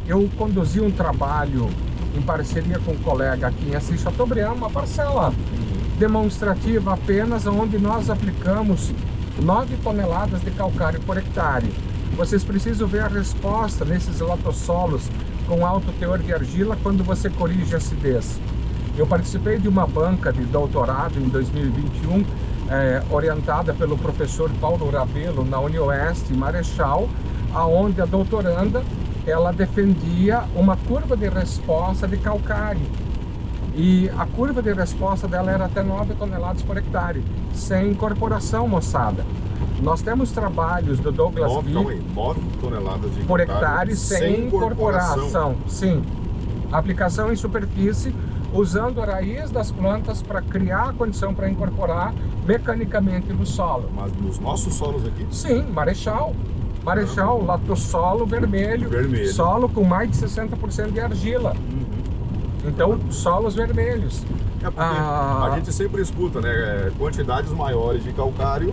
B: Eu conduzi um trabalho em parceria com um colega aqui em Assis Chateaubriand, uma parcela demonstrativa apenas, onde nós aplicamos 9 toneladas de calcário por hectare. Vocês precisam ver a resposta nesses latossolos com alto teor de argila quando você corrige a acidez. Eu participei de uma banca de doutorado em 2021, orientada pelo professor Paulo Rabelo na UniOeste, em Marechal, aonde a doutoranda ela defendia uma curva de resposta de calcário. E a curva de resposta dela era até 9 toneladas por hectare, sem incorporação, moçada. Nós temos trabalhos do Douglas Gui
A: 9 toneladas de
B: por hectare sem incorporação. Sim. Aplicação em superfície, usando a raiz das plantas para criar a condição para incorporar mecanicamente no solo.
A: Mas nos nossos solos aqui?
B: Sim, Marechal, latossolo vermelho, solo com mais de 60% de argila. Então, solos vermelhos.
A: A gente sempre escuta, né? Quantidades maiores de calcário,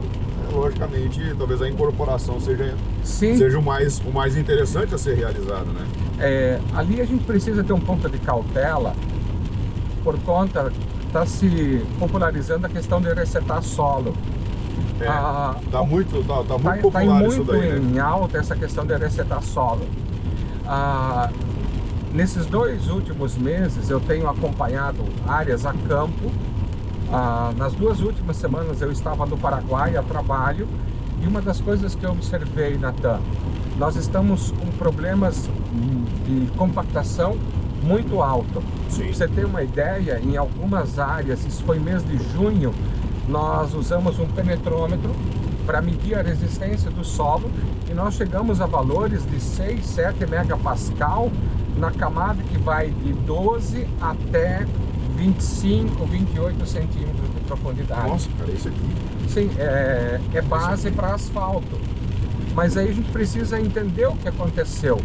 A: logicamente, talvez a incorporação seja o mais interessante a ser realizado, né?
B: Ali a gente precisa ter um pouco de cautela, por conta está se popularizando a questão de resetar solo.
A: Tá muito popular isso daí, né?
B: Em alta essa questão de resetar solo. Nesses 2 últimos meses eu tenho acompanhado áreas a campo. Nas 2 últimas semanas eu estava no Paraguai a trabalho, e uma das coisas que eu observei, Natan, nós estamos com problemas de compactação muito alto.
A: Sim.
B: Pra você ter uma ideia, em algumas áreas, isso foi mês de junho, nós usamos um penetrômetro para medir a resistência do solo, e nós chegamos a valores de 6, 7 megapascal na camada que vai de 12 até 25, 28 centímetros de profundidade.
A: Nossa, cara, isso aqui.
B: Sim, é base para asfalto. Mas aí a gente precisa entender o que aconteceu.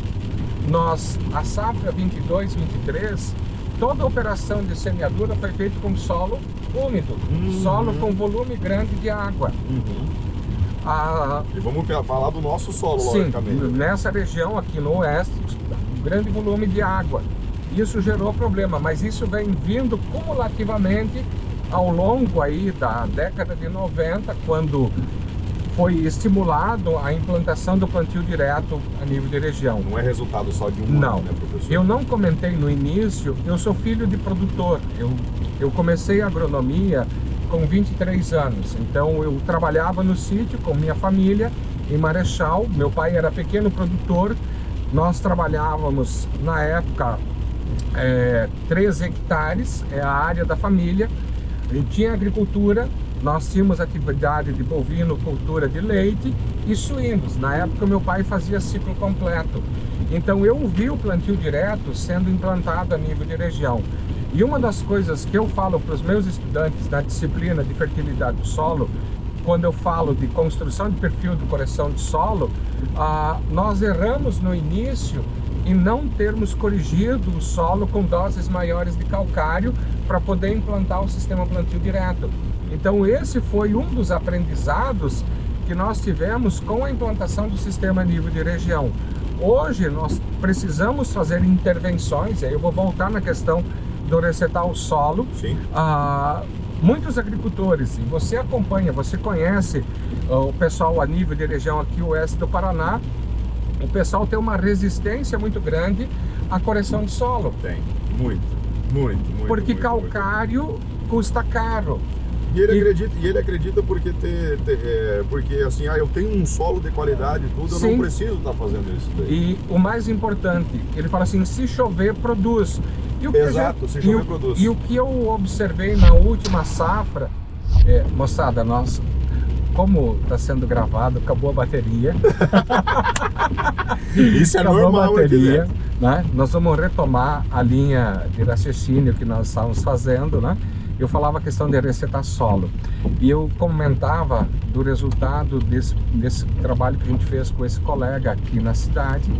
B: A safra 22, 23, toda a operação de semeadura foi feita com solo úmido, solo com volume grande de água.
A: E vamos falar do nosso solo,
B: sim,
A: logicamente.
B: Nessa região aqui no oeste, grande volume de água. isso gerou problema, mas isso vem vindo cumulativamente ao longo aí da década de 90, quando foi estimulado a implantação do plantio direto a nível de região.
A: Não é resultado só de um
B: Não,
A: ano, né, professor?
B: eu não comentei no início, eu sou filho de produtor. Eu comecei a agronomia com 23 anos, então eu trabalhava no sítio com minha família em Marechal. Meu pai era pequeno produtor, nós trabalhávamos na época 13 hectares, é a área da família, e tinha agricultura. Nós tínhamos atividade de bovinocultura de leite e suínos. Na época, meu pai fazia ciclo completo. Então, eu vi o plantio direto sendo implantado a nível de região. E uma das coisas que eu falo para os meus estudantes na disciplina de fertilidade do solo, quando eu falo de construção de perfil de correção de solo, nós erramos no início em não termos corrigido o solo com doses maiores de calcário para poder implantar o sistema plantio direto. Então esse foi um dos aprendizados que nós tivemos com a implantação do sistema a nível de região. Hoje nós precisamos fazer intervenções, aí eu vou voltar na questão do resetar o solo.
A: Sim.
B: Muitos agricultores, e você acompanha, você conhece o pessoal a nível de região aqui, oeste do Paraná, o pessoal tem uma resistência muito grande à correção de solo.
A: Tem, muito.
B: Porque calcário custa caro.
A: E ele acredita porque porque assim, eu tenho um solo de qualidade e tudo, eu
B: Sim.
A: não preciso estar fazendo isso daí.
B: E o mais importante, ele fala assim, se chover, produz. E o que
A: Exato, se chover, produz.
B: E o que eu observei na última safra, moçada, como está sendo gravado, acabou a bateria.
A: Isso é
B: acabou
A: normal
B: a bateria,
A: aqui,
B: né? Nós vamos retomar a linha de raciocínio que nós estávamos fazendo, né? Eu falava a questão de resetar solo e eu comentava do resultado desse trabalho que a gente fez com esse colega aqui na cidade,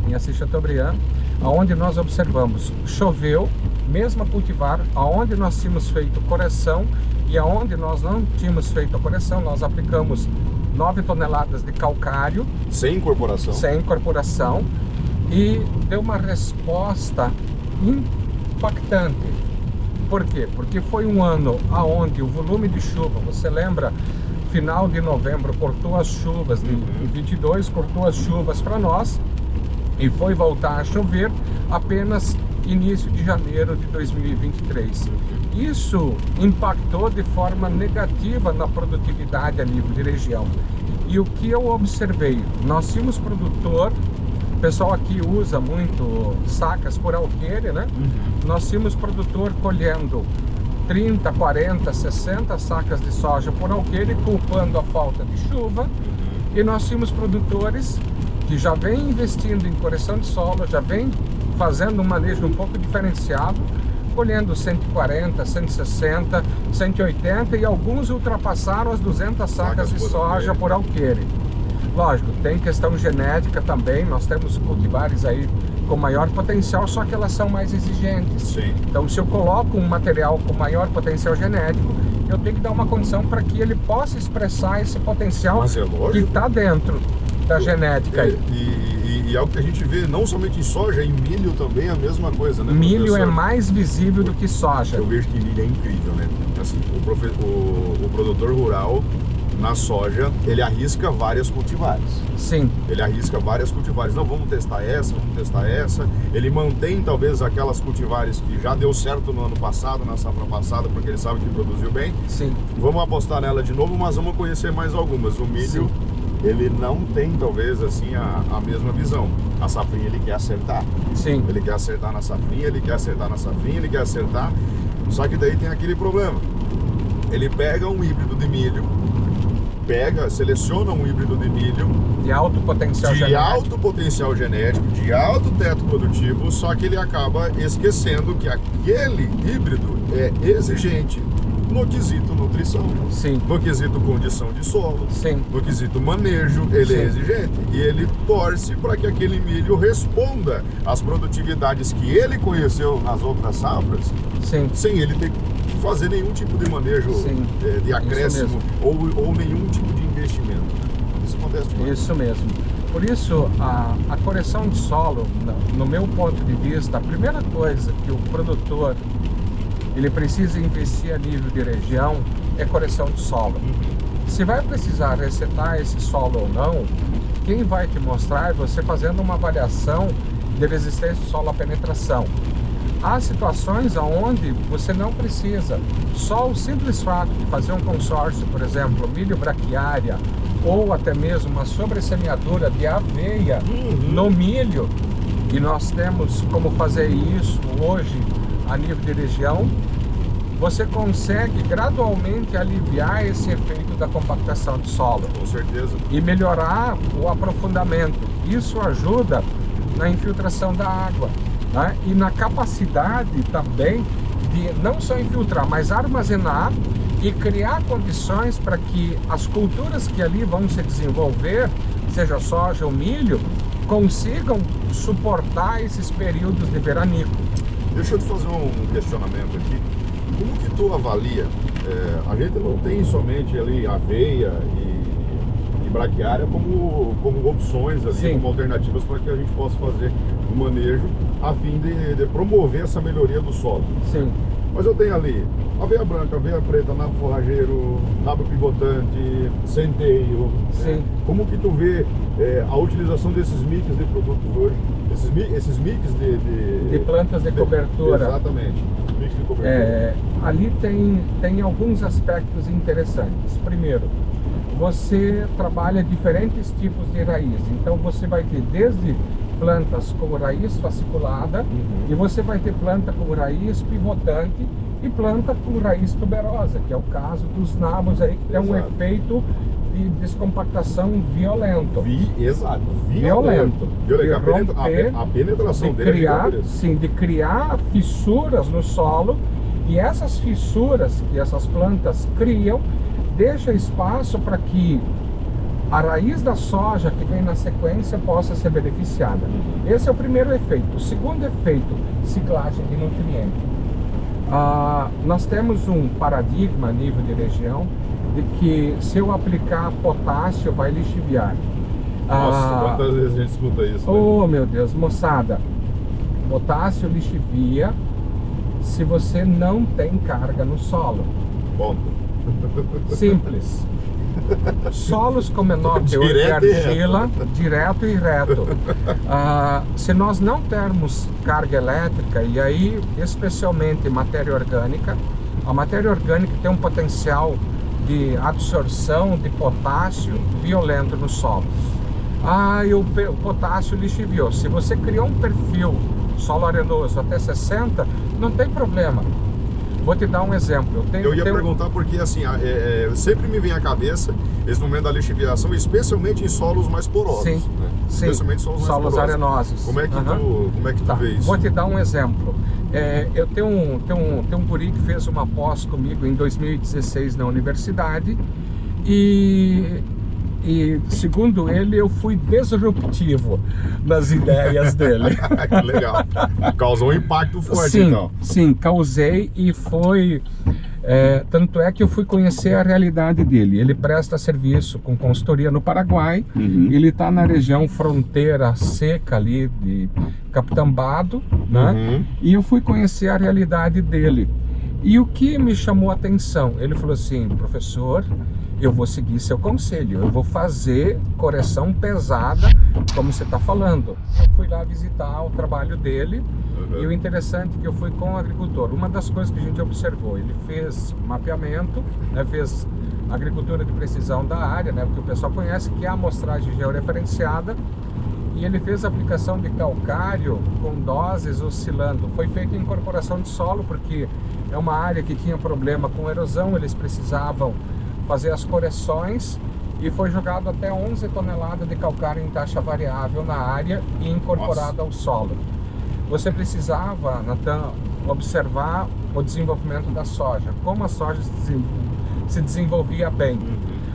B: em Assis Chateaubriand, onde nós observamos, choveu, mesmo a cultivar, aonde nós tínhamos feito correção e aonde nós não tínhamos feito a correção, nós aplicamos 9 toneladas de calcário.
A: Sem incorporação.
B: Sem incorporação, e deu uma resposta impactante. Por quê? Porque foi um ano onde o volume de chuva, você lembra, final de novembro cortou as chuvas, em 22 cortou as chuvas para nós, e foi voltar a chover apenas início de janeiro de 2023. Isso impactou de forma negativa na produtividade a nível de região. E o que eu observei, nós tínhamos produtor, o pessoal aqui usa muito sacas por alqueire, né? Nós tínhamos produtor colhendo 30, 40, 60 sacas de soja por alqueire, culpando a falta de chuva. E nós tínhamos produtores que já vêm investindo em correção de solo, já vêm fazendo um manejo um pouco diferenciado, colhendo 140, 160, 180 e alguns ultrapassaram as 200 sacas de soja por alqueire. Lógico, tem questão genética também, nós temos cultivares aí com maior potencial, só que elas são mais exigentes.
A: Sim.
B: Então, se eu coloco um material com maior potencial genético, eu tenho que dar uma condição para que ele possa expressar esse potencial que está dentro da genética.
A: E é o que a gente vê não somente em soja, em milho também é a mesma coisa, né?
B: Milho
A: professor?
B: é mais visível do que soja.
A: Eu vejo que milho é incrível, né? Assim, o produtor rural na soja, ele arrisca várias cultivares.
B: Sim.
A: Ele arrisca várias cultivares. Não, vamos testar essa, vamos testar essa. Ele mantém talvez aquelas cultivares que já deu certo no ano passado, na safra passada, porque ele sabe que produziu bem.
B: Sim.
A: Vamos apostar nela de novo, mas vamos conhecer mais algumas. O milho,
B: Sim,
A: ele não tem talvez assim a mesma visão. A safrinha ele quer acertar.
B: sim.
A: Ele quer acertar na safrinha, ele quer acertar na safrinha, ele quer acertar. Só que daí tem aquele problema. Ele pega um híbrido de milho, seleciona um híbrido de milho
B: De alto potencial genético.
A: alto potencial genético, de alto teto produtivo, só que ele acaba esquecendo que aquele híbrido é exigente no quesito nutrição,
B: Sim.
A: no quesito condição de solo,
B: Sim.
A: no quesito manejo, ele é exigente e ele torce para que aquele milho responda às produtividades que ele conheceu nas outras safras,
B: Sim.
A: sem ele ter que fazer nenhum tipo de manejo
B: Sim.
A: de acréscimo
B: Isso
A: ou nenhum tipo de investimento. Isso é uma modéstia.
B: Isso mesmo. Por isso, a correção de solo, no meu ponto de vista, a primeira coisa que o produtor ele precisa investir a nível de região é correção de solo. Se vai precisar resetar esse solo ou não, quem vai te mostrar é você fazendo uma avaliação de resistência do solo à penetração. Há situações onde você não precisa, só o simples fato de fazer um consórcio, por exemplo, milho braquiária, ou até mesmo uma sobressemeadura de aveia no milho, e nós temos como fazer isso hoje a nível de região, você consegue gradualmente aliviar esse efeito da compactação de solo.
A: Com certeza.
B: E melhorar o aprofundamento. Isso ajuda na infiltração da água, né? E na capacidade também de não só infiltrar, mas armazenar e criar condições para que as culturas que ali vão se desenvolver, seja soja ou milho, consigam suportar esses períodos de veranico.
A: Deixa eu te fazer um questionamento aqui. Como que tu avalia? A gente não tem somente ali aveia e braquiária como opções ali,
B: Sim,
A: como alternativas para que a gente possa fazer o manejo a fim de promover essa melhoria do solo.
B: sim,
A: Mas eu tenho ali aveia branca, aveia preta, nabo forrageiro, nabo pivotante, centeio.
B: sim.
A: Né? Como que tu vê a utilização desses mix de produtos hoje? Esses mix
B: de plantas de cobertura.
A: Exatamente. Mix de cobertura.
B: Ali tem alguns aspectos interessantes. Primeiro, você trabalha diferentes tipos de raiz. Então você vai ter desde plantas com raiz fasciculada, e você vai ter planta com raiz pivotante e planta com raiz tuberosa, que é o caso dos nabos aí, que tem um efeito de descompactação violento.
A: Exato.
B: Violento.
A: A penetração dele
B: de criar fissuras no solo, e essas fissuras que essas plantas criam deixa espaço para que a raiz da soja que vem na sequência possa ser beneficiada. Esse é o primeiro efeito. O segundo efeito, ciclagem de nutrientes. Nós temos um paradigma a nível de região de que se eu aplicar potássio vai lixiviar.
A: Nossa, quantas vezes a gente escuta isso?
B: Oh, meu Deus, moçada, potássio lixivia se você não tem carga no solo.
A: Ponto.
B: Simples. Solos com menor teor de argila, direto e reto. Se nós não termos carga elétrica, e aí especialmente matéria orgânica, a matéria orgânica tem um potencial de absorção de potássio violento no solo. O potássio lixiviou. Se você criou um perfil solo arenoso até 60, não tem problema. Vou te dar um exemplo.
A: Eu ia perguntar porque assim, sempre me vem à cabeça esse momento da lixiviação, especialmente em solos mais porosos.
B: Sim,
A: né?
B: sim.
A: Especialmente solos
B: arenosos.
A: Como é que tu vê isso?
B: Vou te dar um exemplo. Eu tenho um guri que fez uma pós comigo em 2016 na universidade e segundo ele, eu fui disruptivo nas ideias dele.
A: Que legal. Causou um impacto forte,
B: sim,
A: então.
B: Sim, causei, e foi... tanto é que eu fui conhecer a realidade dele. Ele presta serviço com consultoria no Paraguai. Ele está na região fronteira seca ali de Capitambado, né? E eu fui conhecer a realidade dele. E o que me chamou a atenção? Ele falou assim: professor, eu vou seguir seu conselho, eu vou fazer correção pesada, como você está falando. Eu fui lá visitar o trabalho dele, e o interessante é que eu fui com o agricultor. Uma das coisas que a gente observou, ele fez mapeamento, né, fez agricultura de precisão da área, né, porque o pessoal conhece que é a amostragem georreferenciada, e ele fez aplicação de calcário com doses oscilando. Foi feita incorporação de solo, porque é uma área que tinha problema com erosão, eles precisavam fazer as correções, e foi jogado até 11 toneladas de calcário em taxa variável na área e incorporado ao solo. Você precisava, Natan, observar o desenvolvimento da soja, como a soja se desenvolvia bem.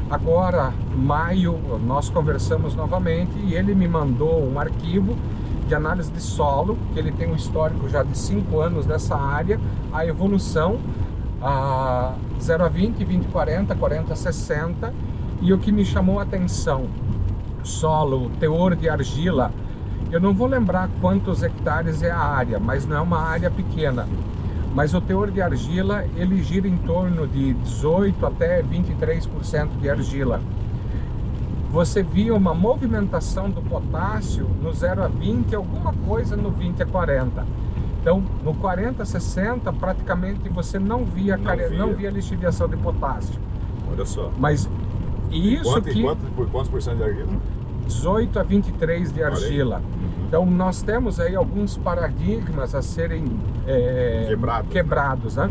B: Agora, em maio, nós conversamos novamente e ele me mandou um arquivo de análise de solo, que ele tem um histórico já de 5 anos nessa área, a evolução, 0 a 20, 20 a 40, 40 a 60, e o que me chamou a atenção, solo, teor de argila, eu não vou lembrar quantos hectares é a área, mas não é uma área pequena. Mas o teor de argila, ele gira em torno de 18 até 23% de argila. Você via uma movimentação do potássio no 0 a 20, alguma coisa no 20 a 40. Então, no 40 a 60, praticamente você não via lixiviação de potássio.
A: Olha só.
B: Mas isso
A: por quantos por cento de argila?
B: 18 a 23 de argila. Então, nós temos aí alguns paradigmas a serem quebrados, né?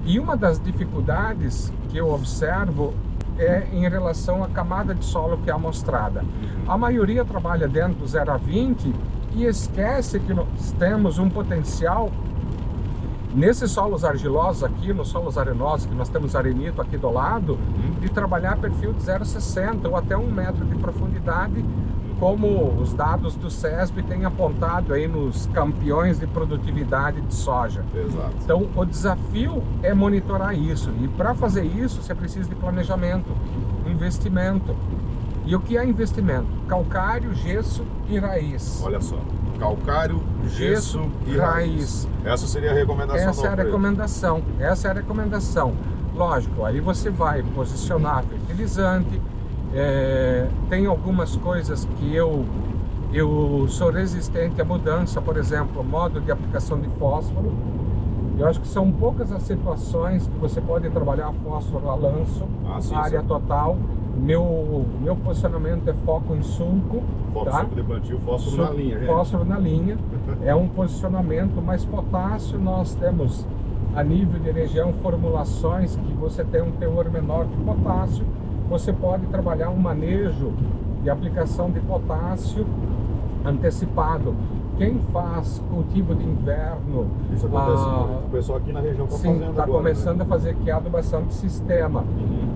B: E uma das dificuldades que eu observo é em relação à camada de solo que é amostrada. A maioria trabalha dentro do 0 a 20 e esquece que nós temos um potencial nesses solos argilosos aqui, nos solos arenosos, que nós temos arenito aqui do lado, de trabalhar perfil de 0,60 ou até 1 metro de profundidade, como os dados do SESB têm apontado aí nos campeões de produtividade de soja.
A: Exato.
B: Então, o desafio é monitorar isso. E para fazer isso, você precisa de planejamento, investimento. E o que é investimento? Calcário, gesso e raiz.
A: Olha só. Calcário, gesso e raiz. Essa seria a recomendação.
B: Essa é a recomendação. Lógico, aí você vai posicionar fertilizante. Tem algumas coisas que eu sou resistente à mudança, por exemplo, modo de aplicação de fósforo. Eu acho que são poucas as situações que você pode trabalhar fósforo a lanço, área total. Meu posicionamento é foco em sulco.
A: Foco de plantio, fósforo na linha.
B: Fósforo na linha. É um posicionamento, mas potássio nós temos a nível de região formulações que você tem um teor menor de potássio. Você pode trabalhar um manejo de aplicação de potássio antecipado. Quem faz cultivo de inverno...
A: Isso acontece muito. O pessoal aqui na região está fazendo agora.
B: Está começando a fazer que é a adubação de sistema.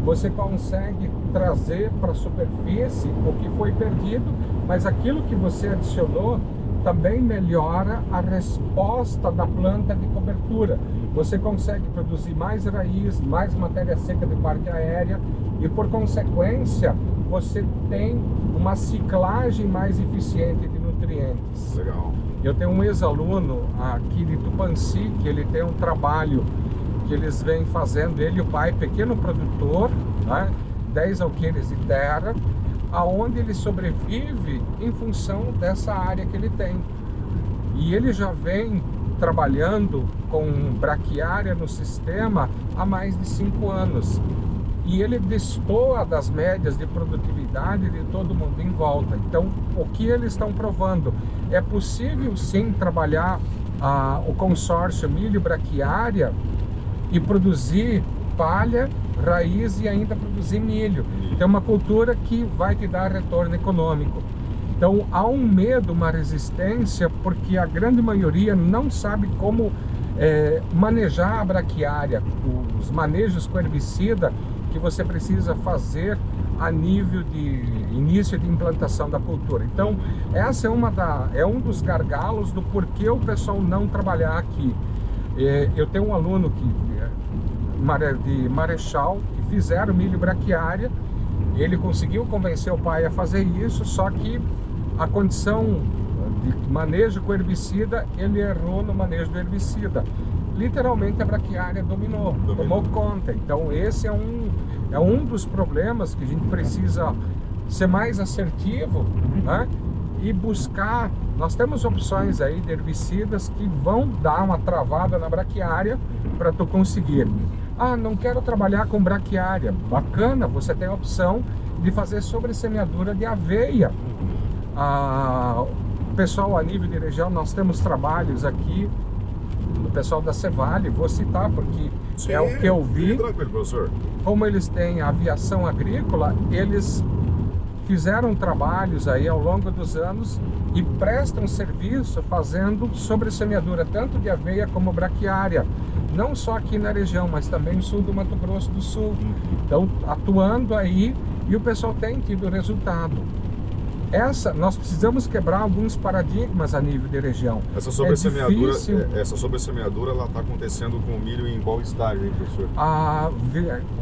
B: Você consegue trazer para a superfície o que foi perdido, mas aquilo que você adicionou também melhora a resposta da planta de cobertura. Você consegue produzir mais raiz, mais matéria seca de parte aérea e, por consequência, você tem uma ciclagem mais eficiente de nutrientes.
A: Legal.
B: Eu tenho um ex-aluno aqui de Tupanci, que ele tem um trabalho que eles vêm fazendo, ele e o pai, pequeno produtor, né, 10 alqueires de terra, aonde ele sobrevive em função dessa área que ele tem. E ele já vem trabalhando com braquiária no sistema há mais de 5 anos. E ele destoa das médias de produtividade de todo mundo em volta. Então, o que eles estão provando? É possível sim trabalhar o consórcio milho braquiária e produzir palha, raiz e ainda produzir milho. Tem uma cultura que vai te dar retorno econômico. Então há um medo, uma resistência, porque a grande maioria não sabe como manejar a braquiária, os manejos com herbicida que você precisa fazer a nível de início de implantação da cultura. Então essa é um dos gargalos do porquê o pessoal não trabalhar aqui. Eu tenho um aluno de Marechal que fizeram milho braquiária. Ele conseguiu convencer o pai a fazer isso, só que a condição de manejo com herbicida, ele errou no manejo do herbicida. Literalmente a braquiária tomou conta. Então esse é um dos problemas que a gente precisa ser mais assertivo, né? E buscar. Nós temos opções aí de herbicidas que vão dar uma travada na braquiária para tu conseguir. Não quero trabalhar com braquiária. Bacana, você tem a opção de fazer sobressemeadura de aveia. O pessoal a nível de região, nós temos trabalhos aqui do pessoal da Cevale, vou citar porque é o que eu vi.
A: Tranquilo, professor.
B: Como eles têm aviação agrícola, eles fizeram trabalhos aí ao longo dos anos e prestam serviço fazendo sobressemeadura tanto de aveia como braquiária, não só aqui na região, mas também no sul do Mato Grosso do Sul. Então, atuando aí, e o pessoal tem tido resultado. Nós precisamos quebrar alguns paradigmas a nível de região.
A: Essa sobressemeadura,
B: difícil.
A: essa sobressemeadura, ela está acontecendo com o milho em qual estágio, hein, professor?
B: A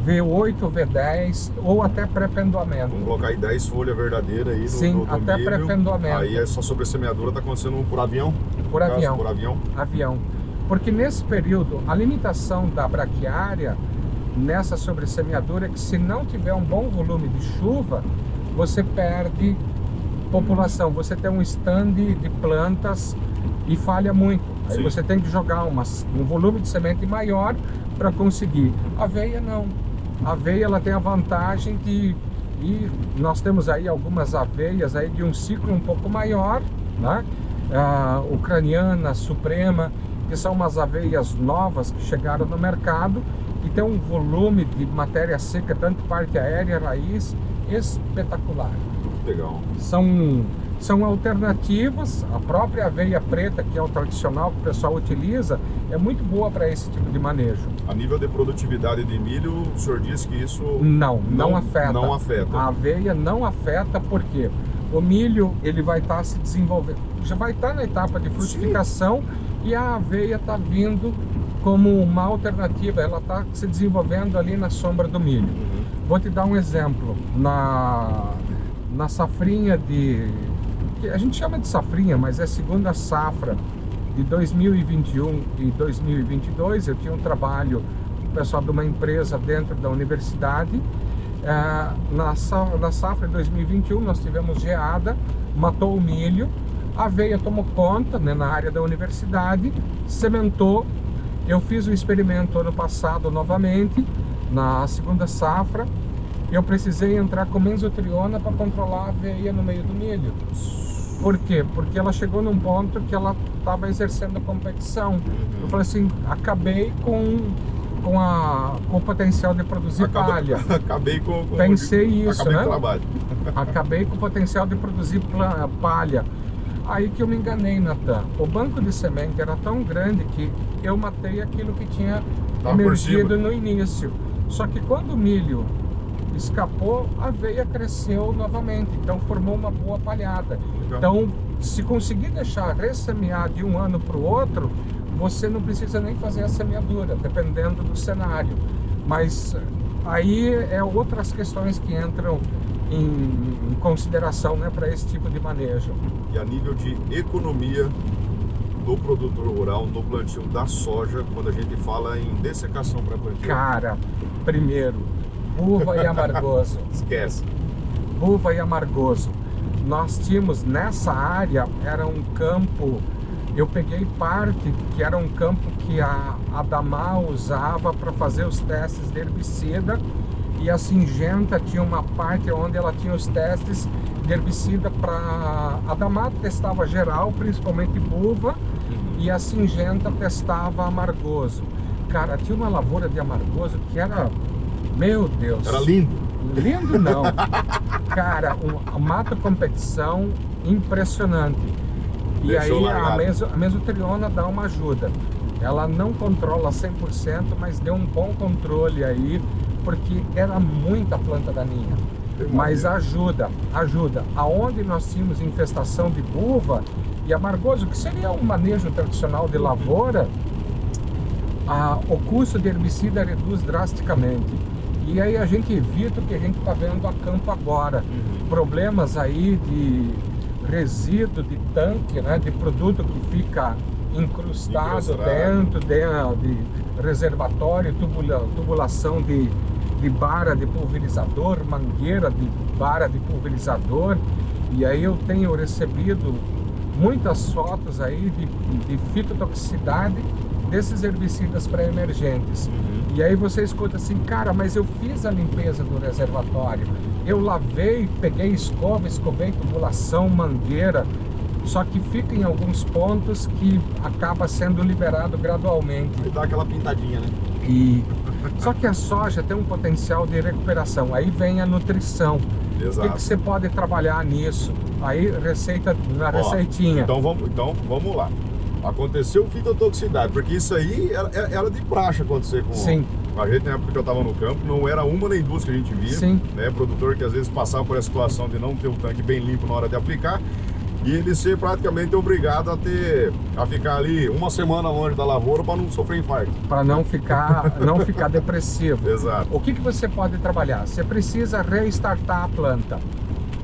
B: V8, V10 ou até pré-pendoamento.
A: Vamos colocar aí 10 folhas verdadeiras aí
B: Sim,
A: no
B: até
A: milho.
B: pré-pendoamento.
A: Aí essa sobressemeadura está acontecendo por avião?
B: Por avião.
A: Por avião?
B: Avião. Porque nesse período, a limitação da braquiária nessa sobressemeadura é que se não tiver um bom volume de chuva, você perde população. Você tem um stand de plantas e falha muito. Aí
A: Sim.
B: você tem que jogar um volume de semente maior para conseguir. A aveia não. A aveia ela tem a vantagem de... E nós temos aí algumas aveias aí de um ciclo um pouco maior, né? A ucraniana, suprema, que são umas aveias novas que chegaram no mercado e tem um volume de matéria seca, tanto parte aérea, raiz, espetacular.
A: Legal.
B: São alternativas. A própria aveia preta, que é o tradicional que o pessoal utiliza, é muito boa para esse tipo de manejo.
A: A nível de produtividade de milho, o senhor disse que isso
B: Não afeta.
A: Não afeta.
B: A aveia não afeta porque o milho ele vai estar se desenvolvendo, já vai estar na etapa de frutificação. Sim. E a aveia está vindo como uma alternativa, ela está se desenvolvendo ali na sombra do milho.
A: Uhum.
B: Vou te dar um exemplo. Na safrinha que a gente chama de safrinha, mas é segunda safra de 2021 e 2022, eu tinha um trabalho com o pessoal de uma empresa dentro da universidade. Na safra de 2021 nós tivemos geada, matou o milho, a aveia tomou conta, né, na área da universidade, sementou. Eu fiz o experimento ano passado novamente, na segunda safra. Eu precisei entrar com mesotriona para controlar a aveia no meio do milho. Por quê? Porque ela chegou num ponto que ela estava exercendo a competição. Eu falei assim, acabei com o potencial de produzir palha.
A: Acabei com
B: Pensei isso,
A: acabei
B: né?
A: Com o trabalho.
B: Acabei com o potencial de produzir palha. Aí que eu me enganei, Natan. O banco de semente era tão grande que eu matei aquilo que tinha emergido no início. Só que quando o milho escapou, a aveia cresceu novamente, então formou uma boa palhada. Então, se conseguir deixar ressemear de um ano para o outro, você não precisa nem fazer a semeadura, dependendo do cenário. Mas aí é outras questões que entram em consideração, né, para esse tipo de manejo.
A: E a nível de economia do produtor rural, no plantio da soja, quando a gente fala em dessecação para plantio?
B: Cara, primeiro, uva e amargoso.
A: Esquece.
B: Uva e amargoso. Nós tínhamos nessa área, era um campo, eu peguei parte que era um campo que a Adamar usava para fazer os testes de herbicida, e a Syngenta tinha uma parte onde ela tinha os testes de herbicida para... A Adamar testava geral, principalmente uva, e a Syngenta testava amargoso. Cara, tinha uma lavoura de amargoso que era... Meu Deus!
A: Era lindo!
B: Lindo não! Cara, uma mata competição impressionante. E
A: Deixou
B: aí a mesotriona dá uma ajuda. Ela não controla 100%, mas deu um bom controle aí, porque era muita planta daninha. Mas ajuda. Aonde nós tínhamos infestação de buva e amargoso, que seria um manejo tradicional de lavoura, o custo de herbicida reduz drasticamente. E aí a gente evita o que a gente está vendo a campo agora. Problemas aí de resíduo, de tanque, né, de produto que fica incrustado dentro de reservatório, tubulação de bara de pulverizador, mangueira de bara de pulverizador. E aí eu tenho recebido muitas fotos aí de fitotoxicidade desses herbicidas pré-emergentes. E aí você escuta assim, cara, mas eu fiz a limpeza do reservatório, eu lavei, peguei escova, escovei tubulação, mangueira, só que fica em alguns pontos que acaba sendo liberado gradualmente.
A: E dá aquela pintadinha, né?
B: Só que a soja tem um potencial de recuperação, aí vem a nutrição.
A: Exato.
B: O que você pode trabalhar nisso? Aí receitinha.
A: Então vamos lá. Aconteceu fitotoxicidade, porque isso aí era de praxe acontecer com
B: Sim.
A: a gente. Na época que eu estava no campo, não era uma nem duas que a gente via.
B: Sim.
A: Né? Produtor que às vezes passava por essa situação de não ter o tanque bem limpo na hora de aplicar, e ele ser praticamente obrigado a ficar ali uma semana longe da lavoura para não sofrer infarto.
B: Para não ficar depressivo.
A: Exato.
B: O que você pode trabalhar? Você precisa restartar a planta.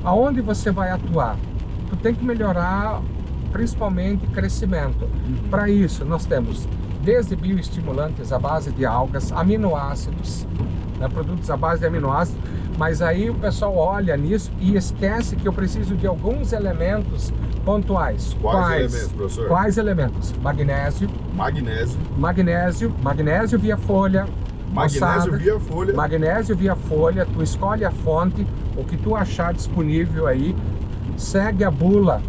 B: Aonde você vai atuar? Tu tem que melhorar principalmente crescimento. Para isso, nós temos desde bioestimulantes à base de algas, aminoácidos, né, produtos à base de aminoácidos, mas aí o pessoal olha nisso e esquece que eu preciso de alguns elementos pontuais.
A: Quais elementos, professor?
B: Quais elementos? Magnésio. Magnésio via folha. Magnésio via folha, tu escolhe a fonte, o que tu achar disponível aí, segue a bula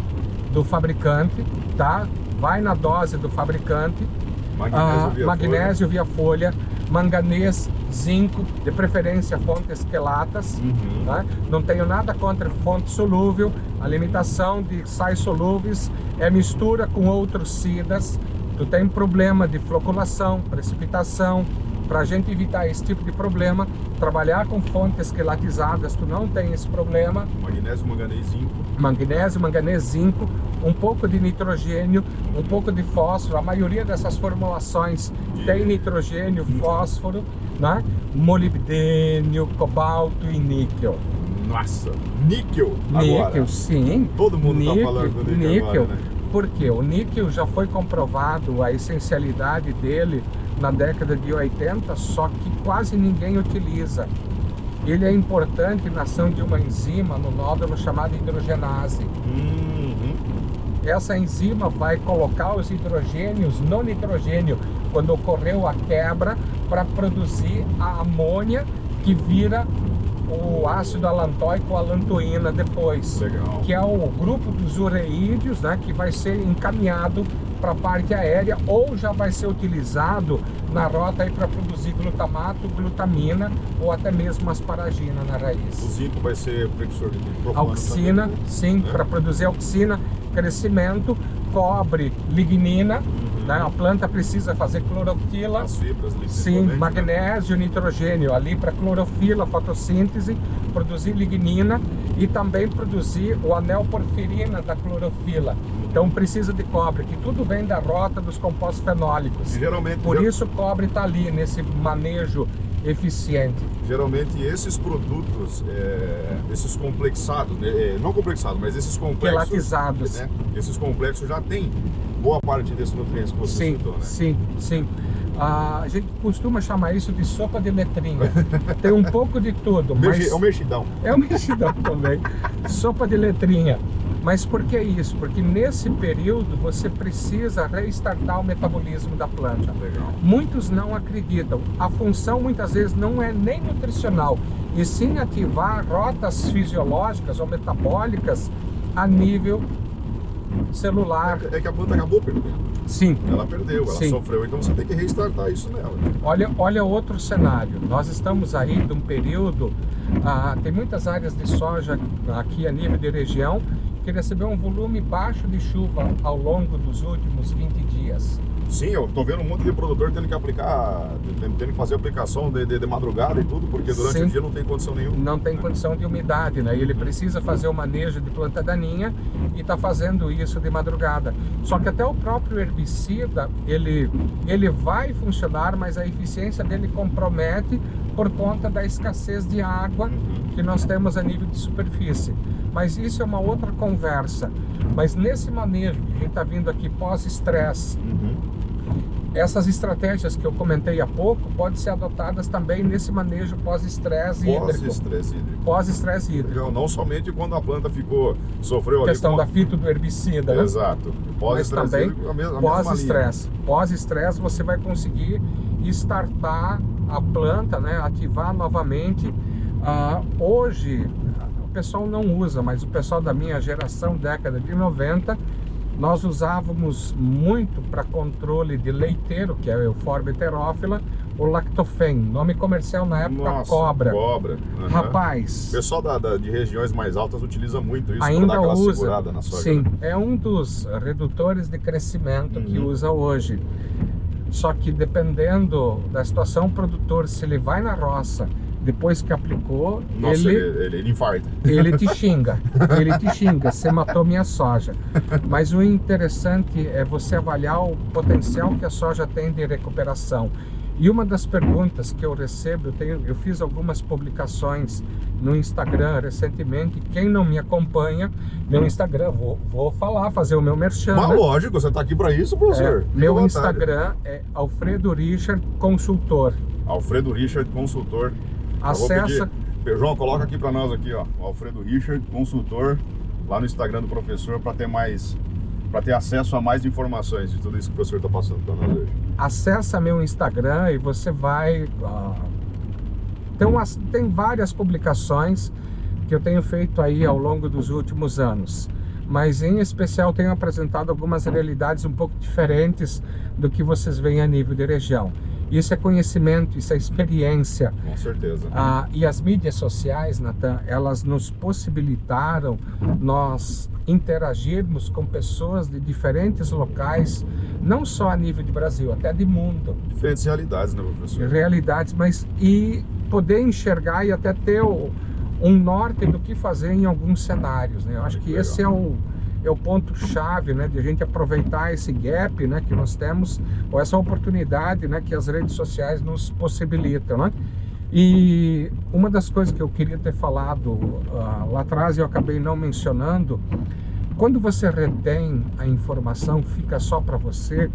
B: do fabricante, tá? Vai na dose do fabricante. Magnésio via folha, manganês, zinco, de preferência fontes quelatas. Tá? Não tenho nada contra fonte solúvel. A limitação de sais solúveis é mistura com outros SIDAs. Tu tem problema de floculação, precipitação. Para a gente evitar esse tipo de problema, trabalhar com fontes quelatizadas, tu não tem esse problema. Magnésio, manganês, zinco, um pouco de nitrogênio, um pouco de fósforo. A maioria dessas formulações tem nitrogênio, fósforo, né? Molibdênio, cobalto e níquel.
A: Nossa, níquel agora?
B: Níquel, sim.
A: Todo mundo está falando do níquel agora, né?
B: Porque o níquel já foi comprovado a essencialidade dele na década de 80, só que quase ninguém utiliza. Ele é importante na ação de uma enzima no nódulo chamada hidrogenase. Essa enzima vai colocar os hidrogênios no nitrogênio quando ocorreu a quebra para produzir a amônia que vira o ácido alantóico, alantoína depois.
A: Legal.
B: Que é o grupo dos ureídeos, né, que vai ser encaminhado para a parte aérea ou já vai ser utilizado na rota para produzir glutamato, glutamina ou até mesmo asparagina na raiz.
A: O zinco vai ser precursor de
B: auxina,
A: também,
B: sim, né? Para produzir auxina, crescimento, cobre, lignina. Né? A planta precisa fazer clorofila.
A: As fibras,
B: sim, magnésio, nitrogênio ali para clorofila, fotossíntese, produzir lignina e também produzir o anel porfirina da clorofila. Então precisa de cobre, que tudo vem da rota dos compostos fenólicos.
A: E geralmente,
B: por isso o cobre está ali nesse manejo eficiente.
A: Geralmente esses produtos, esses complexados, né? Não complexados, mas esses complexos,
B: quelatizados,
A: né? Esses complexos já tem boa parte desses nutrientes que você citou, né?
B: Sim. A gente costuma chamar isso de sopa de letrinha. Tem um pouco de tudo, mas...
A: É um mexidão.
B: É um mexidão também. Sopa de letrinha. Mas por que isso? Porque nesse período você precisa restartar o metabolismo da planta.
A: Legal.
B: Muitos não acreditam. A função muitas vezes não é nem nutricional, e sim ativar rotas fisiológicas ou metabólicas a nível celular.
A: É que a planta acabou perdendo.
B: Sim.
A: Ela perdeu, ela sofreu, então você tem que restartar isso nela.
B: Olha outro cenário. Nós estamos aí de um período, tem muitas áreas de soja aqui a nível de região que recebeu um volume baixo de chuva ao longo dos últimos 20 dias.
A: Sim, eu tô vendo um monte de produtor tendo que aplicar, tendo que fazer aplicação de madrugada e tudo, porque durante o dia não tem condição nenhuma.
B: Não tem condição de umidade, né? E ele precisa fazer o manejo de planta daninha e está fazendo isso de madrugada. Só que até o próprio herbicida, ele vai funcionar, mas a eficiência dele compromete por conta da escassez de água que nós temos a nível de superfície. Mas isso é uma outra conversa. Mas nesse manejo que a gente está vindo aqui pós-estresse, essas estratégias que eu comentei há pouco podem ser adotadas também nesse manejo pós-estresse hídrico. Pós-estresse hídrico.
A: Não somente quando a planta sofreu
B: a questão da fito do herbicida, né?
A: Exato.
B: Mas também pós-estresse. Pós-estresse você vai conseguir startar a planta, né? Ativar novamente. Hoje o pessoal não usa, mas o pessoal da minha geração, década de 90, nós usávamos muito para controle de leiteiro, que é a Euphorbia heterófila, o Lactofen, nome comercial na época.
A: Nossa,
B: Cobra.
A: Cobra. Uhum.
B: Rapaz,
A: O pessoal de regiões mais altas utiliza muito isso para
B: ainda
A: dar aquela
B: usa.
A: segurada na soja.
B: Sim,
A: Né?
B: é um dos redutores de crescimento que usa hoje. Só que dependendo da situação, o produtor, se ele vai na roça depois que aplicou,
A: Nossa, ele infarta.
B: ele te xinga, você matou minha soja. Mas o interessante é você avaliar o potencial que a soja tem de recuperação. E uma das perguntas que eu recebo, eu fiz algumas publicações no Instagram recentemente. Quem não me acompanha, meu Instagram, vou fazer o meu merchan.
A: Mas
B: né?
A: lógico, você está aqui para isso, professor.
B: Meu Instagram é Alfredo Richard Consultor.
A: Alfredo Richard Consultor.
B: Acessa.
A: João, coloca aqui para nós aqui, ó, o Alfredo Richard Consultor, lá no Instagram do professor, para ter acesso a mais informações de tudo isso que o professor está passando para nós hoje.
B: Acessa meu Instagram e você vai... Tem várias publicações que eu tenho feito aí ao longo dos últimos anos. Mas em especial tenho apresentado algumas realidades um pouco diferentes do que vocês veem a nível de região. Isso é conhecimento, isso é experiência.
A: Com certeza.
B: E as mídias sociais, Nathan, elas nos possibilitaram nós interagirmos com pessoas de diferentes locais, não só a nível de Brasil, até de mundo.
A: Diferentes realidades, né, professor?
B: Realidades, mas e poder enxergar e até ter um norte do que fazer em alguns cenários, né? Eu acho que esse é o ponto-chave, né, de a gente aproveitar esse gap, né, que nós temos, ou essa oportunidade, né, que as redes sociais nos possibilitam, né? E uma das coisas que eu queria ter falado lá atrás e eu acabei não mencionando, quando você retém a informação, fica só para você.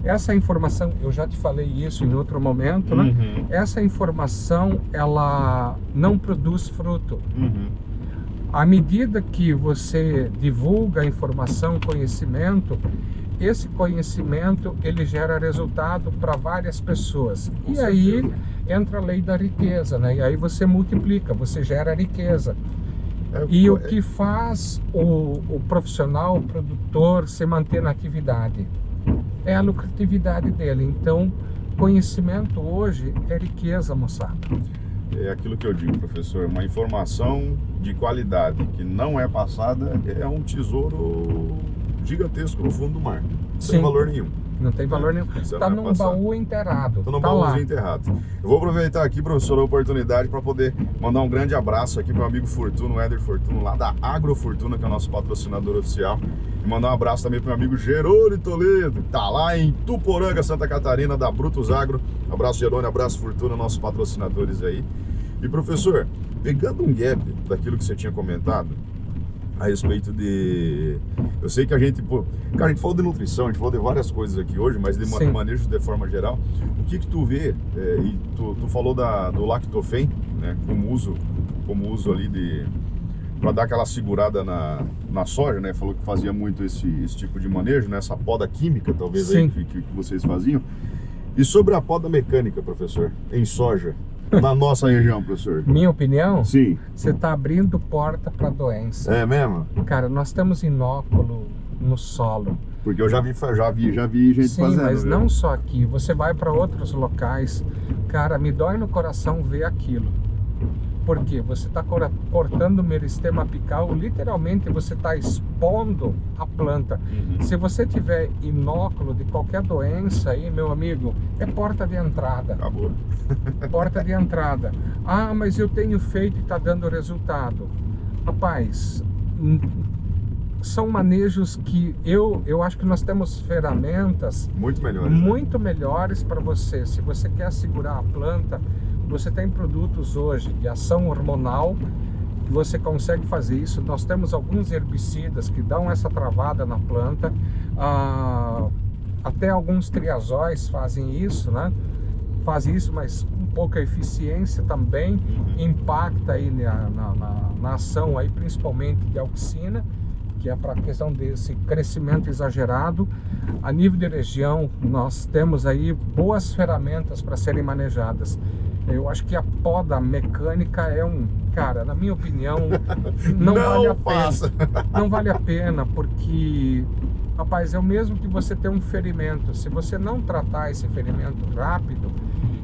B: Essa informação, eu já te falei isso em outro momento, né? Essa informação, ela não produz fruto. À medida que você divulga a informação, conhecimento, esse conhecimento ele gera resultado para várias pessoas. E aí entra a lei da riqueza, né? E aí você multiplica, você gera riqueza. E o que faz o profissional, o produtor se manter na atividade? É a lucratividade dele. Então, conhecimento hoje é riqueza, moçada.
A: É aquilo que eu digo, professor, uma informação de qualidade que não é passada é um tesouro gigantesco no fundo do mar. Não tem valor nenhum.
B: Não tem valor nenhum. Está num baú enterrado.
A: Está num baúzinho enterrado. Eu vou aproveitar aqui, professor, a oportunidade para poder mandar um grande abraço aqui para o amigo Fortuno, o Éder Fortuno, lá da Agrofortuna, que é o nosso patrocinador oficial. E mandar um abraço também para o meu amigo Gerônimo Toledo, que está lá em Tuporanga, Santa Catarina, da Brutus Agro. Abraço, Gerônimo, abraço, Fortuna, nossos patrocinadores aí. E, professor, pegando um gap daquilo que você tinha comentado, a respeito de... Eu sei que a gente falou de nutrição, a gente falou de várias coisas aqui hoje, mas de manejo de forma geral. O que tu vê, e tu falou do Lactofen, né, como uso ali para dar aquela segurada na soja, né? Falou que fazia muito esse tipo de manejo, né? Essa poda química, talvez, aí, que vocês faziam. E sobre a poda mecânica, professor, em soja, na nossa região, professor?
B: Minha opinião?
A: Sim.
B: Você está abrindo porta para doença.
A: É mesmo?
B: Cara, nós temos inóculo no solo.
A: Porque eu já vi gente fazendo.
B: Sim, mas não só aqui. Você vai para outros locais. Cara, me dói no coração ver aquilo. Porque você está cortando o meristema apical, literalmente você está expondo a planta. Se você tiver inóculo de qualquer doença aí, meu amigo, é porta de entrada.
A: Acabou.
B: Porta de entrada. Ah, mas eu tenho feito e está dando resultado. Rapaz, são manejos que eu acho que nós temos ferramentas muito melhores para você. Se você quer segurar a planta, você tem produtos hoje de ação hormonal que você consegue fazer isso. Nós temos alguns herbicidas que dão essa travada na planta. Até alguns triazóis fazem isso, né? Fazem isso, mas com pouca eficiência também impacta aí na ação aí, principalmente de auxina, que é para a questão desse crescimento exagerado. A nível de região, nós temos aí boas ferramentas para serem manejadas. Eu acho que a poda mecânica é cara, na minha opinião, não vale a pena. Não vale a pena, porque, rapaz, é o mesmo que você ter um ferimento. Se você não tratar esse ferimento rápido,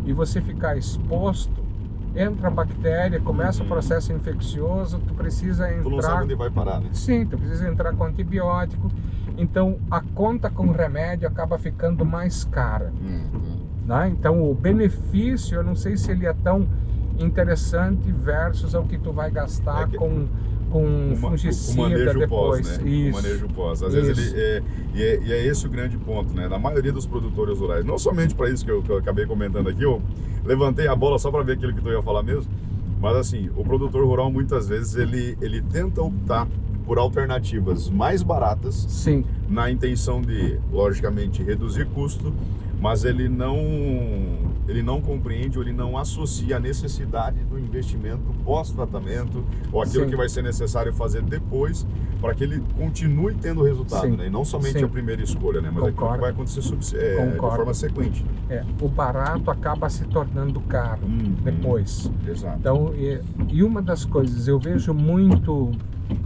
B: e você ficar exposto, entra a bactéria, começa o processo infeccioso, tu precisa entrar...
A: Tu não sabe onde vai parar, né?
B: Sim, tu precisa entrar com antibiótico, então a conta com remédio acaba ficando mais cara. Né? Então o benefício, eu não sei se ele é tão interessante versus o que tu vai gastar com fungicida
A: o manejo
B: depois.
A: Pós, né?
B: Isso.
A: O manejo pós. Às vezes ele é esse o grande ponto, né? Na maioria dos produtores rurais, não somente para isso que eu acabei comentando aqui, eu levantei a bola só para ver aquilo que tu ia falar mesmo, mas assim, o produtor rural muitas vezes ele tenta optar por alternativas mais baratas,
B: sim,
A: na intenção de, logicamente, reduzir custo, mas ele não compreende ou ele não associa a necessidade do investimento pós-tratamento ou aquilo
B: sim,
A: que vai ser necessário fazer depois para que ele continue tendo resultado,
B: sim,
A: né? E não somente
B: sim,
A: a primeira escolha, né? Mas aquilo que vai acontecer de forma sequente.
B: O barato acaba se tornando caro depois.
A: Exato.
B: Então, e uma das coisas, eu vejo muito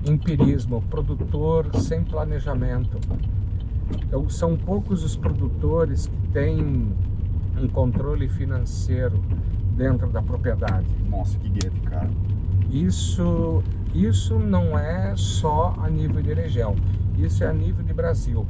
B: empirismo, produtor sem planejamento. Então, são poucos os produtores que têm um controle financeiro dentro da propriedade.
A: Nossa, que gap, cara.
B: Isso não é só a nível de região, isso é a nível de Brasil.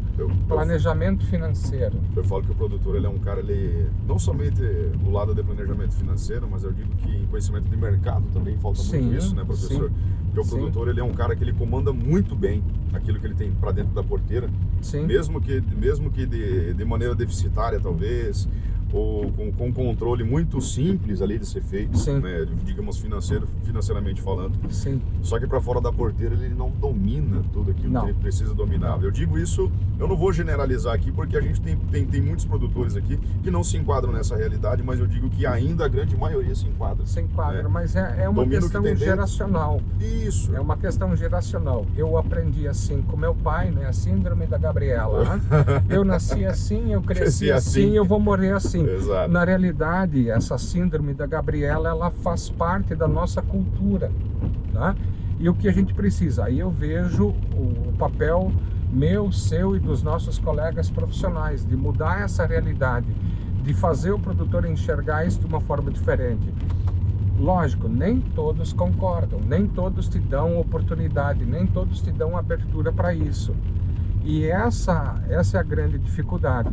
B: Planejamento financeiro.
A: Eu falo que o produtor ele é um cara, ele não somente o lado de planejamento financeiro, mas eu digo que em conhecimento de mercado também falta muito isso, né, professor?
B: Sim,
A: porque o produtor ele é um cara que ele comanda muito bem aquilo que ele tem para dentro da porteira,
B: sim,
A: mesmo que de maneira deficitária talvez, ou com um controle muito simples ali de ser feito, né, digamos financeiramente falando.
B: Sim.
A: Só que para fora da porteira ele não domina tudo aquilo que ele precisa dominar. Eu digo isso, eu não vou generalizar aqui porque a gente tem muitos produtores aqui que não se enquadram nessa realidade, mas eu digo que ainda a grande maioria se enquadra.
B: Se enquadra,
A: né?
B: Mas é uma questão geracional.
A: Isso.
B: É uma questão geracional. Eu aprendi assim com meu pai, né, a síndrome da Gabriela. Né? Eu nasci assim, eu cresci assim, eu vou morrer assim.
A: Exato.
B: Na realidade, essa síndrome da Gabriela, ela faz parte da nossa cultura, né? E o que a gente precisa? Aí eu vejo o papel meu, seu e dos nossos colegas profissionais, de mudar essa realidade, de fazer o produtor enxergar isso de uma forma diferente. Lógico, nem todos concordam, nem todos te dão oportunidade, nem todos te dão abertura para isso. E essa é a grande dificuldade.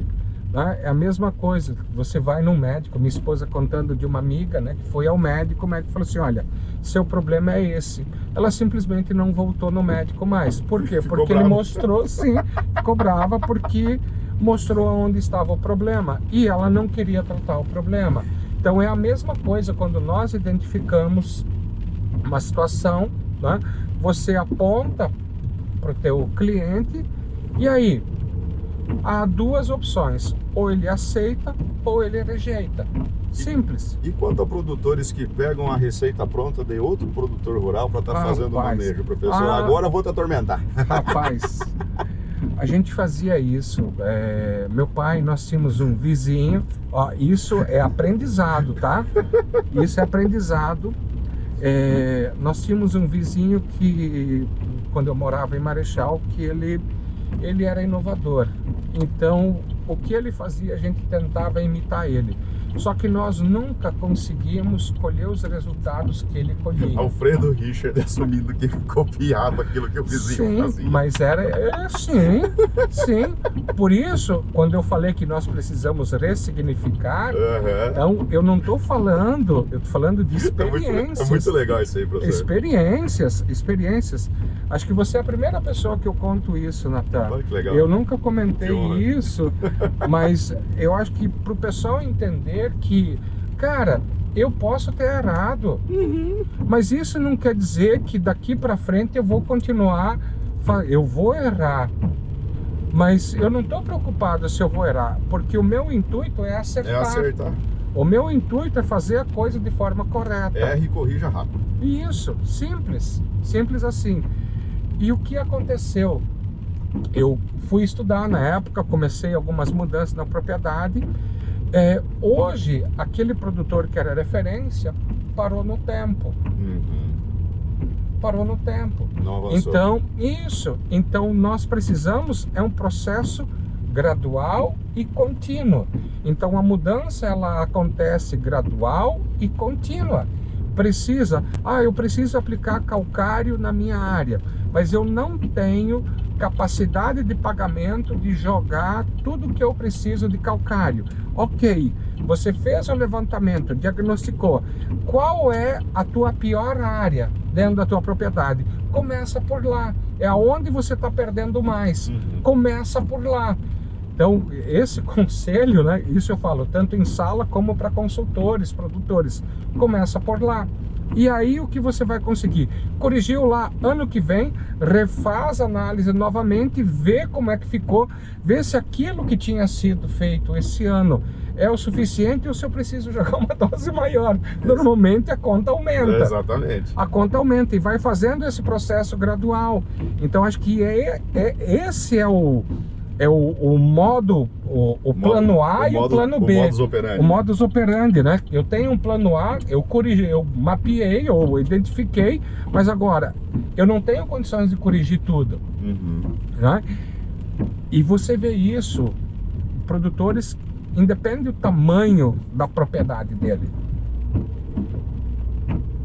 B: Né? É a mesma coisa, você vai num médico, minha esposa contando de uma amiga, né, que foi ao médico, o médico falou assim, olha, seu problema é esse. Ela simplesmente não voltou no médico mais. Por quê? Porque ele mostrou, sim, ficou brava porque mostrou onde estava o problema e ela não queria tratar o problema. Então é a mesma coisa quando nós identificamos uma situação, né, você aponta para o teu cliente e aí há duas opções, ou ele aceita ou ele rejeita. Simples.
A: E quanto a produtores que pegam a receita pronta de outro produtor rural para estar fazendo o manejo, professor? Agora eu vou te atormentar.
B: Rapaz, a gente fazia isso. Meu pai, nós tínhamos um vizinho, ó, isso é aprendizado, tá? Isso é aprendizado. Nós tínhamos um vizinho que, quando eu morava em Marechal, que ele era inovador. Então, o que ele fazia, a gente tentava imitar ele. Só que nós nunca conseguíamos colher os resultados que ele colhia.
A: Alfredo Richard assumindo que copiava aquilo que o vizinho fazia.
B: Mas era sim. Por isso, quando eu falei que nós precisamos ressignificar, então eu não estou falando, eu estou falando de experiências.
A: É muito legal isso aí, professor.
B: Experiências. Acho que você é a primeira pessoa que eu conto isso, Natan.
A: Olha que legal.
B: Eu nunca comentei isso, mas eu acho que para o pessoal entender que, cara, eu posso ter errado, mas isso não quer dizer que daqui para frente eu vou continuar, eu vou errar, mas eu não estou preocupado se eu vou errar, porque o meu intuito é acertar. O meu intuito é fazer a coisa de forma correta.
A: Erre e corrija rápido.
B: Isso, simples assim. E o que aconteceu? Eu fui estudar na época, comecei algumas mudanças na propriedade. Hoje, aquele produtor que era referência parou no tempo. Parou no tempo.
A: Não avançou.
B: Então nós precisamos, é um processo gradual e contínua. Então a mudança ela acontece gradual e contínua. Eu preciso aplicar calcário na minha área, mas eu não tenho capacidade de pagamento de jogar tudo que eu preciso de calcário. Ok, você fez o levantamento, diagnosticou qual é a tua pior área dentro da tua propriedade. Começa por lá, é aonde você está perdendo mais. Começa por lá. Então, esse conselho, né, isso eu falo tanto em sala como para consultores, produtores. Começa por lá. E aí o que você vai conseguir? Corrigiu lá, ano que vem, refaz a análise novamente, vê como é que ficou, vê se aquilo que tinha sido feito esse ano é o suficiente ou se eu preciso jogar uma dose maior. Normalmente a conta aumenta.
A: Exatamente.
B: A conta aumenta e vai fazendo esse processo gradual. Então acho que esse é o modo, o plano A e o plano B. O modus operandi, né? Eu tenho um plano A, eu corrigi, eu mapeei, eu identifiquei, mas agora eu não tenho condições de corrigir tudo. Né? E você vê isso, produtores, independe do tamanho da propriedade dele.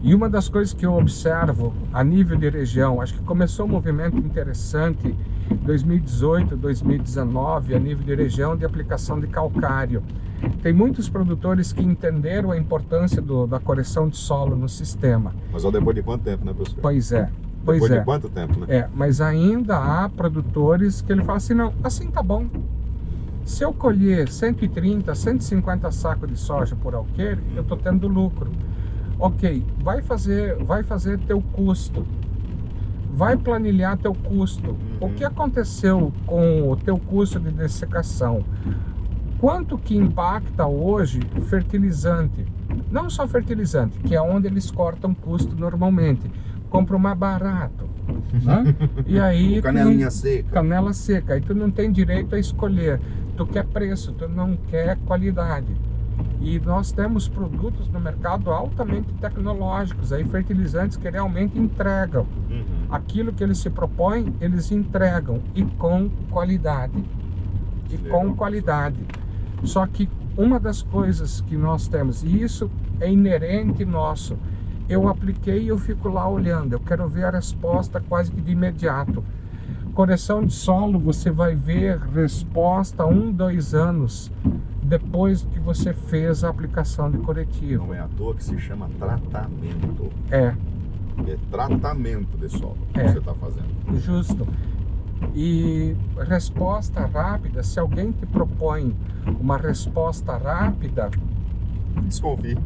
B: E uma das coisas que eu observo a nível de região, acho que começou um movimento interessante 2018, 2019, a nível de região de aplicação de calcário. Tem muitos produtores que entenderam a importância da correção de solo no sistema.
A: Mas depois de quanto tempo, né, professor?
B: Pois é.
A: Depois de quanto tempo, né?
B: Mas ainda há produtores que ele fala assim, não, assim tá bom. Se eu colher 130, 150 sacos de soja por alqueire, eu estou tendo lucro. Ok, vai fazer teu custo, vai planilhar teu custo. O que aconteceu com o teu custo de dessecação? Quanto que impacta hoje fertilizante? Não só fertilizante, que é onde eles cortam custo normalmente. Compra o mais barato, né? E aí
A: canelinha seca.
B: Canela seca, aí tu não tem direito a escolher. Tu quer preço, tu não quer qualidade. E nós temos produtos no mercado altamente tecnológicos, aí fertilizantes que realmente entregam. Aquilo que eles se propõem, eles entregam e com qualidade. Só que uma das coisas que nós temos, e isso é inerente nosso, eu apliquei e eu fico lá olhando, eu quero ver a resposta quase que de imediato. Correção de solo, você vai ver resposta 1, 2 anos depois que você fez a aplicação de corretivo.
A: Não é à toa que se chama tratamento.
B: É
A: tratamento de solo que você está fazendo.
B: Justo. E resposta rápida, se alguém te propõe uma resposta rápida,
A: desconfie.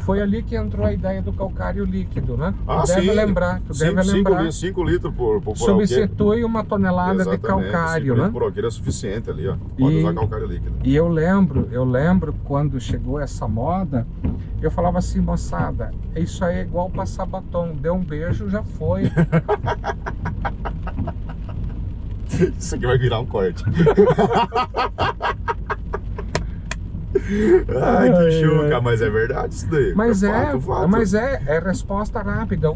B: Foi ali que entrou a ideia do calcário líquido, né?
A: Tu
B: deve lembrar.
A: 5 litros por
B: substitui uma tonelada de calcário,
A: 5
B: né?
A: litros por alqueire é suficiente ali, ó. Pode usar calcário líquido.
B: E eu lembro quando chegou essa moda, eu falava assim, moçada, isso aí é igual passar batom, deu um beijo, já foi.
A: Isso aqui vai virar um corte. Ai, que chuca, mas é verdade isso daí.
B: Mas
A: fato.
B: Mas é resposta rápida.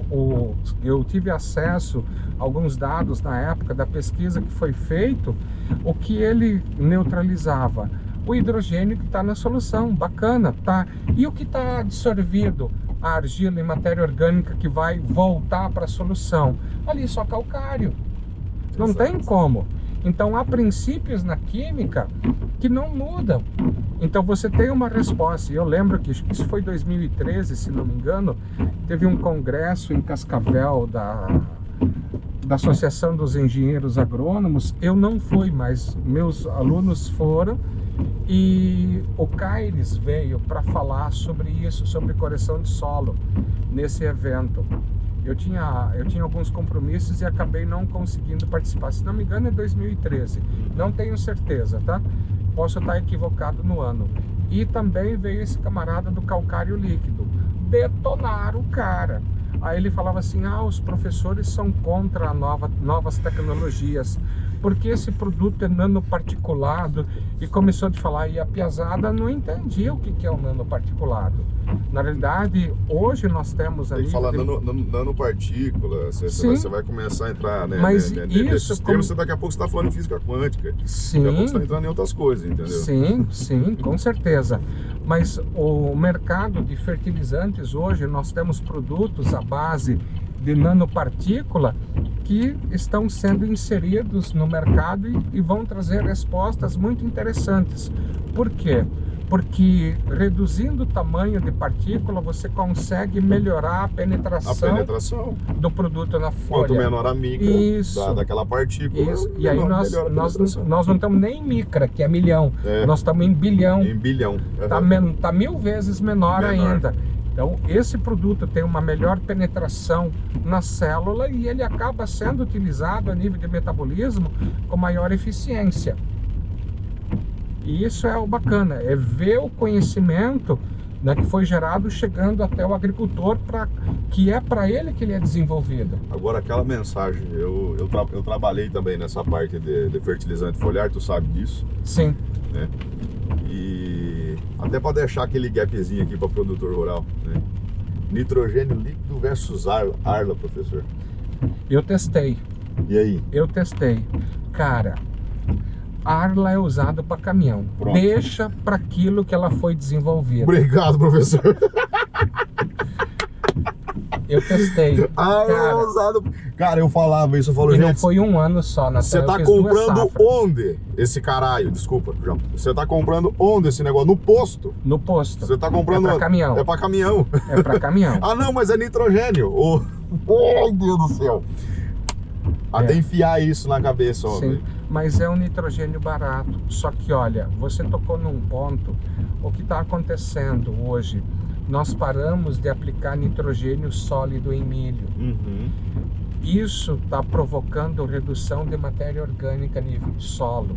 B: Eu tive acesso a alguns dados na época da pesquisa que foi feito, o que ele neutralizava. O hidrogênio que está na solução, bacana, tá? E o que está absorvido? A argila e matéria orgânica que vai voltar para a solução. Ali só calcário. Não tem como. Então há princípios na química que não mudam. Então você tem uma resposta. Eu lembro que isso foi 2013, se não me engano, teve um congresso em Cascavel da Associação dos Engenheiros Agrônomos. Eu não fui, mas meus alunos foram. E o Caires veio para falar sobre isso, sobre correção de solo, nesse evento. Eu tinha alguns compromissos e acabei não conseguindo participar. Se não me engano é 2013, não tenho certeza, tá? Posso estar equivocado no ano. E também veio esse camarada do calcário líquido, detonar o cara. Aí ele falava assim, os professores são contra novas tecnologias, porque esse produto é nanoparticulado, e começou a falar, e a piazada não entendia o que é o nanoparticulado. Na realidade, hoje nós temos ali...
A: Tem que falar nanopartícula, você vai começar a entrar, né?
B: Mas
A: nesses termos, daqui a pouco você está falando em física quântica.
B: Sim.
A: Daqui a pouco você está entrando em outras coisas, entendeu?
B: Sim, com certeza. Mas o mercado de fertilizantes hoje, nós temos produtos à base de nanopartícula que estão sendo inseridos no mercado e vão trazer respostas muito interessantes. Por quê? Porque reduzindo o tamanho de partícula, você consegue melhorar a penetração do produto na folha.
A: Quanto menor a micra daquela partícula,
B: e aí nós não estamos nem em micra, que é milhão. Nós estamos em bilhão.
A: Em bilhão.
B: Tá 1000 vezes menor ainda. Então, esse produto tem uma melhor penetração na célula e ele acaba sendo utilizado a nível de metabolismo com maior eficiência. E isso é o bacana, é ver o conhecimento, né, que foi gerado chegando até o agricultor, que é para ele que ele é desenvolvido.
A: Agora, aquela mensagem, eu trabalhei também nessa parte de fertilizante foliar, tu sabe disso?
B: Sim.
A: Né? E até para deixar aquele gapzinho aqui para produtor rural, né? Nitrogênio líquido versus Arla, professor.
B: Eu testei.
A: E aí?
B: Eu testei. Cara, Arla é usado para caminhão.
A: Pronto.
B: Deixa para aquilo que ela foi desenvolvida.
A: Obrigado, professor.
B: Eu testei.
A: É usado. Cara, eu falava isso, eu falo,
B: e
A: gente,
B: não foi um ano só, na
A: você tá comprando onde esse caralho? Desculpa, João. Você tá comprando onde esse negócio? No posto?
B: No posto.
A: Você tá comprando...
B: É pra caminhão.
A: É pra caminhão.
B: É pra caminhão.
A: Ah, não, mas é nitrogênio. Oh, meu Deus do céu. Até enfiar isso na cabeça, homem.
B: Sim, mas é um nitrogênio barato. Só que, olha, você tocou num ponto. O que está acontecendo hoje? Nós paramos de aplicar nitrogênio sólido em milho. Isso está provocando redução de matéria orgânica a nível de solo.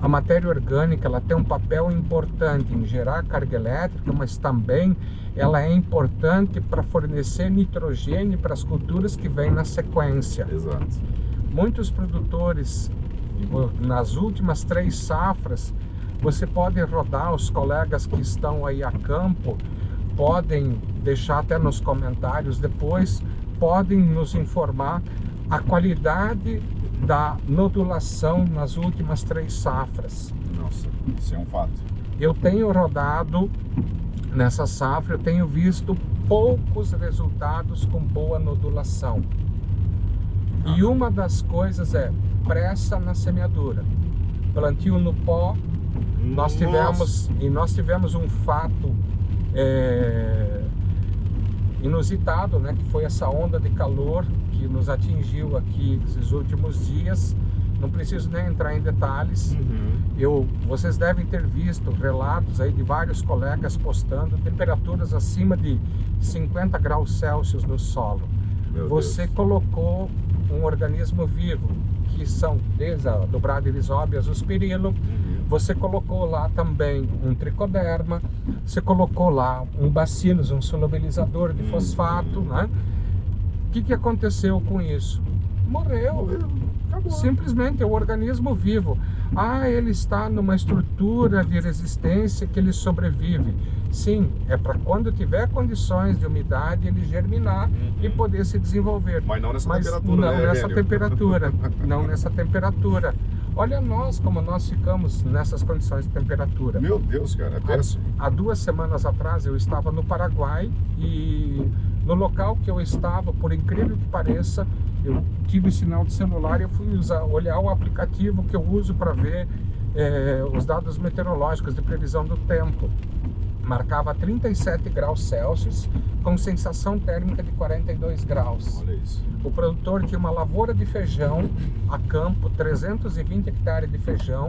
B: A matéria orgânica, ela tem um papel importante em gerar carga elétrica, mas também ela é importante para fornecer nitrogênio para as culturas que vêm na sequência.
A: Exato.
B: Muitos produtores, nas últimas 3 safras, você pode rodar, os colegas que estão aí a campo, podem deixar até nos comentários depois, podem nos informar a qualidade da nodulação nas últimas 3 safras.
A: Nossa, isso é um fato.
B: Eu tenho rodado nessa safra, eu tenho visto poucos resultados com boa nodulação. E uma das coisas é pressa na semeadura. Plantio no pó, nós tivemos um fato inusitado, né, que foi essa onda de calor que nos atingiu aqui esses últimos dias. Não preciso nem entrar em detalhes. Vocês devem ter visto relatos aí de vários colegas postando temperaturas acima de 50 graus Celsius no solo. Você colocou um organismo vivo, que são desde a do Bradyrhizobius aspirillum. Você colocou lá também um tricoderma, você colocou lá um bacillus, um solubilizador de fosfato, né? O que aconteceu com isso? Morreu.
A: Acabou.
B: Simplesmente é o organismo vivo. Ele está numa estrutura de resistência que ele sobrevive. Sim, é para quando tiver condições de umidade ele germinar e poder se desenvolver.
A: Mas não nessa temperatura,
B: não
A: né,
B: nessa
A: Gênio?
B: temperatura. Não nessa temperatura. Olha como nós ficamos nessas condições de temperatura.
A: Meu Deus, cara, é péssimo.
B: Há 2 semanas atrás eu estava no Paraguai e no local que eu estava, por incrível que pareça, eu tive sinal de celular e eu fui olhar o aplicativo que eu uso para ver os dados meteorológicos de previsão do tempo. Marcava 37 graus Celsius com sensação térmica de 42 graus.
A: Olha isso.
B: O produtor tinha uma lavoura de feijão a campo, 320 hectares de feijão,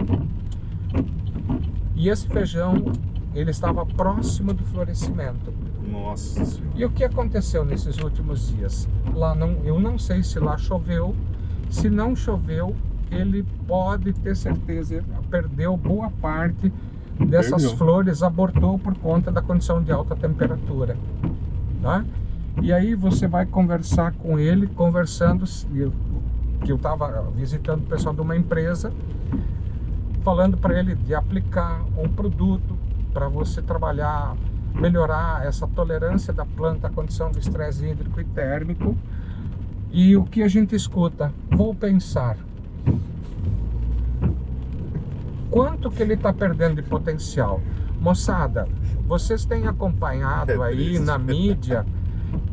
B: e esse feijão ele estava próximo do florescimento.
A: Nossa Senhora.
B: E o que aconteceu nesses últimos dias? Eu não sei se lá choveu. Se não choveu, ele pode ter certeza, perdeu boa parte dessas flores, abortou por conta da condição de alta temperatura, tá? E aí você vai conversar com ele, que eu estava visitando o pessoal de uma empresa, falando para ele de aplicar um produto para você trabalhar
C: melhorar essa tolerância da planta à condição do estresse hídrico e térmico. E o que a gente escuta? Vou pensar. Quanto que ele está perdendo de potencial? Moçada, vocês têm acompanhado aí na mídia,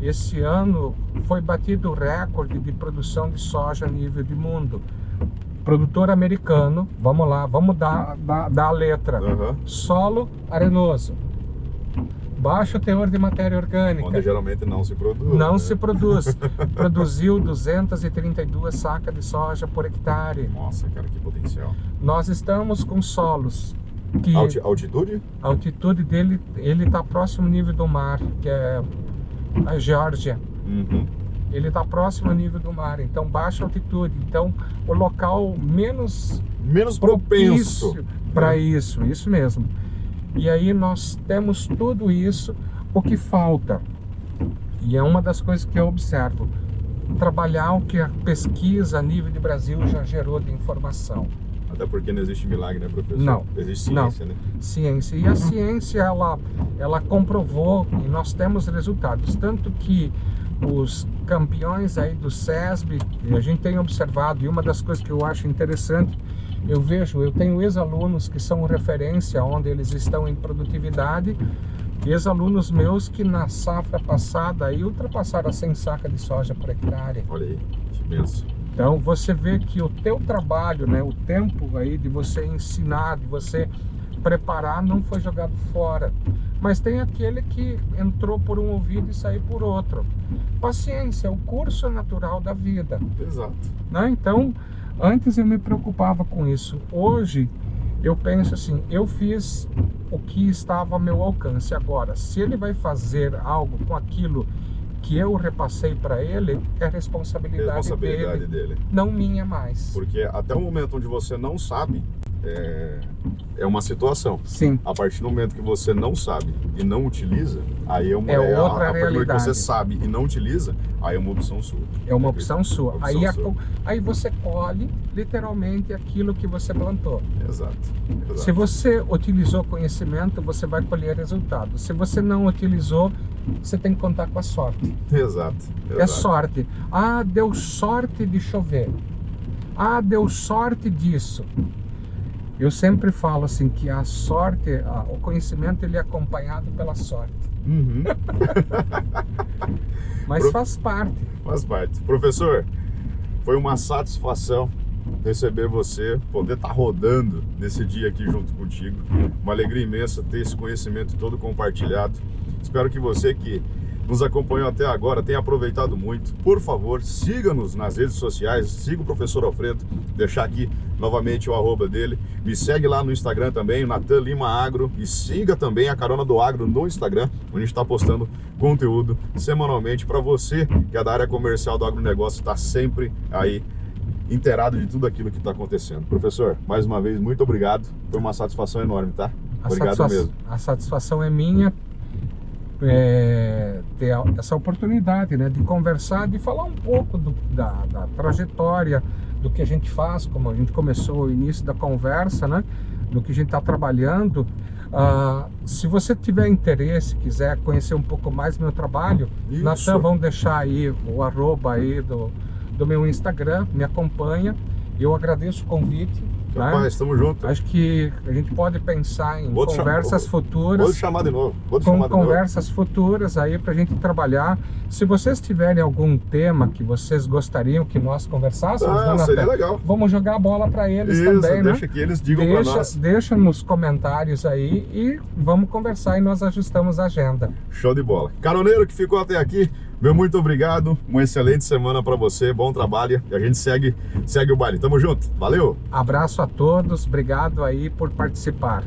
C: esse ano foi batido o recorde de produção de soja a nível de mundo. Produtor americano, vamos lá, vamos dar a letra. Solo arenoso. Baixo teor de matéria orgânica.
A: Onde geralmente não se produz.
C: Não, né?
A: Se
C: produz. Produziu 232 sacas de soja por hectare.
A: Nossa, cara, que potencial.
C: Nós estamos com solos que...
A: Altitude?
C: A altitude dele, ele está próximo ao nível do mar, que é a Geórgia. Ele está próximo ao nível do mar, então baixa altitude. Então, o local menos
A: propenso
C: para isso mesmo. E aí nós temos tudo isso. O que falta, e é uma das coisas que eu observo, trabalhar o que a pesquisa a nível de Brasil já gerou de informação.
A: Até porque não existe milagre, né, professor?
C: Não.
A: Existe ciência, né?
C: Ciência. E a ciência, ela comprovou, e nós temos resultados. Tanto que os campeões aí do SESB, a gente tem observado, e uma das coisas que eu acho interessante, eu tenho ex-alunos que são referência onde eles estão em produtividade, ex-alunos meus que na safra passada aí ultrapassaram a 100 sacas de soja por hectare.
A: Olha aí, que imenso.
C: Então você vê que o teu trabalho, né, o tempo aí de você ensinar, de você preparar, não foi jogado fora. Mas tem aquele que entrou por um ouvido e saiu por outro. Paciência, o curso natural da vida.
A: Exato.
C: Né? Então, antes eu me preocupava com isso. Hoje eu penso assim, eu fiz o que estava ao meu alcance. Agora, se ele vai fazer algo com aquilo que eu repassei para ele, é responsabilidade dele, não minha mais.
A: Porque até o momento onde você não sabe, é uma situação.
C: Sim.
A: A partir do momento que você não sabe e não utiliza, aí
C: outra realidade.
A: A partir que você sabe e não utiliza, aí é uma opção sua.
C: É uma opção sua.
A: Opção
C: aí você colhe literalmente aquilo que você plantou.
A: Exato.
C: Se você utilizou conhecimento, você vai colher resultado. Se você não utilizou, você tem que contar com a sorte.
A: Exato.
C: É sorte. Ah, deu sorte de chover. Ah, deu sorte disso. Eu sempre falo assim que a sorte, o conhecimento, ele é acompanhado pela sorte. Mas faz parte.
A: Faz parte. Professor, foi uma satisfação receber você, poder estar rodando nesse dia aqui junto contigo. Uma alegria imensa ter esse conhecimento todo compartilhado. Espero que você que nos acompanhou até agora tenha aproveitado muito. Por favor, siga-nos nas redes sociais, siga o professor Alfredo, deixar aqui novamente o arroba dele. Me segue lá no Instagram também, Natan Lima Agro, e siga também a Carona do Agro no Instagram, onde a gente está postando conteúdo semanalmente para você que é da área comercial do agronegócio, está sempre aí inteirado de tudo aquilo que está acontecendo. Professor, mais uma vez, muito obrigado. Foi uma satisfação enorme, tá? Obrigado mesmo.
C: A satisfação é minha. Ter essa oportunidade, né, de conversar, de falar um pouco da trajetória, do que a gente faz, como a gente começou o início da conversa, né, do que a gente está trabalhando. Se você tiver interesse, quiser conhecer um pouco mais do meu trabalho, Natan, vamos deixar aí o arroba aí do meu Instagram, me acompanha. Eu agradeço o convite.
A: Rapaz, estamos juntos.
C: Acho que a gente pode pensar em conversas futuras.
A: Vou te chamar de novo.
C: Conversas futuras aí pra gente trabalhar. Se vocês tiverem algum tema que vocês gostariam que nós conversássemos,
A: seria legal.
C: Vamos jogar a bola para eles também,
A: deixa que eles digam para nós.
C: Deixa nos comentários aí e vamos conversar e nós ajustamos a agenda.
A: Show de bola. Caroneiro que ficou até aqui, meu muito obrigado. Uma excelente semana para você, bom trabalho e a gente segue o baile. Tamo junto. Valeu.
C: Abraço a todos, obrigado aí por participar.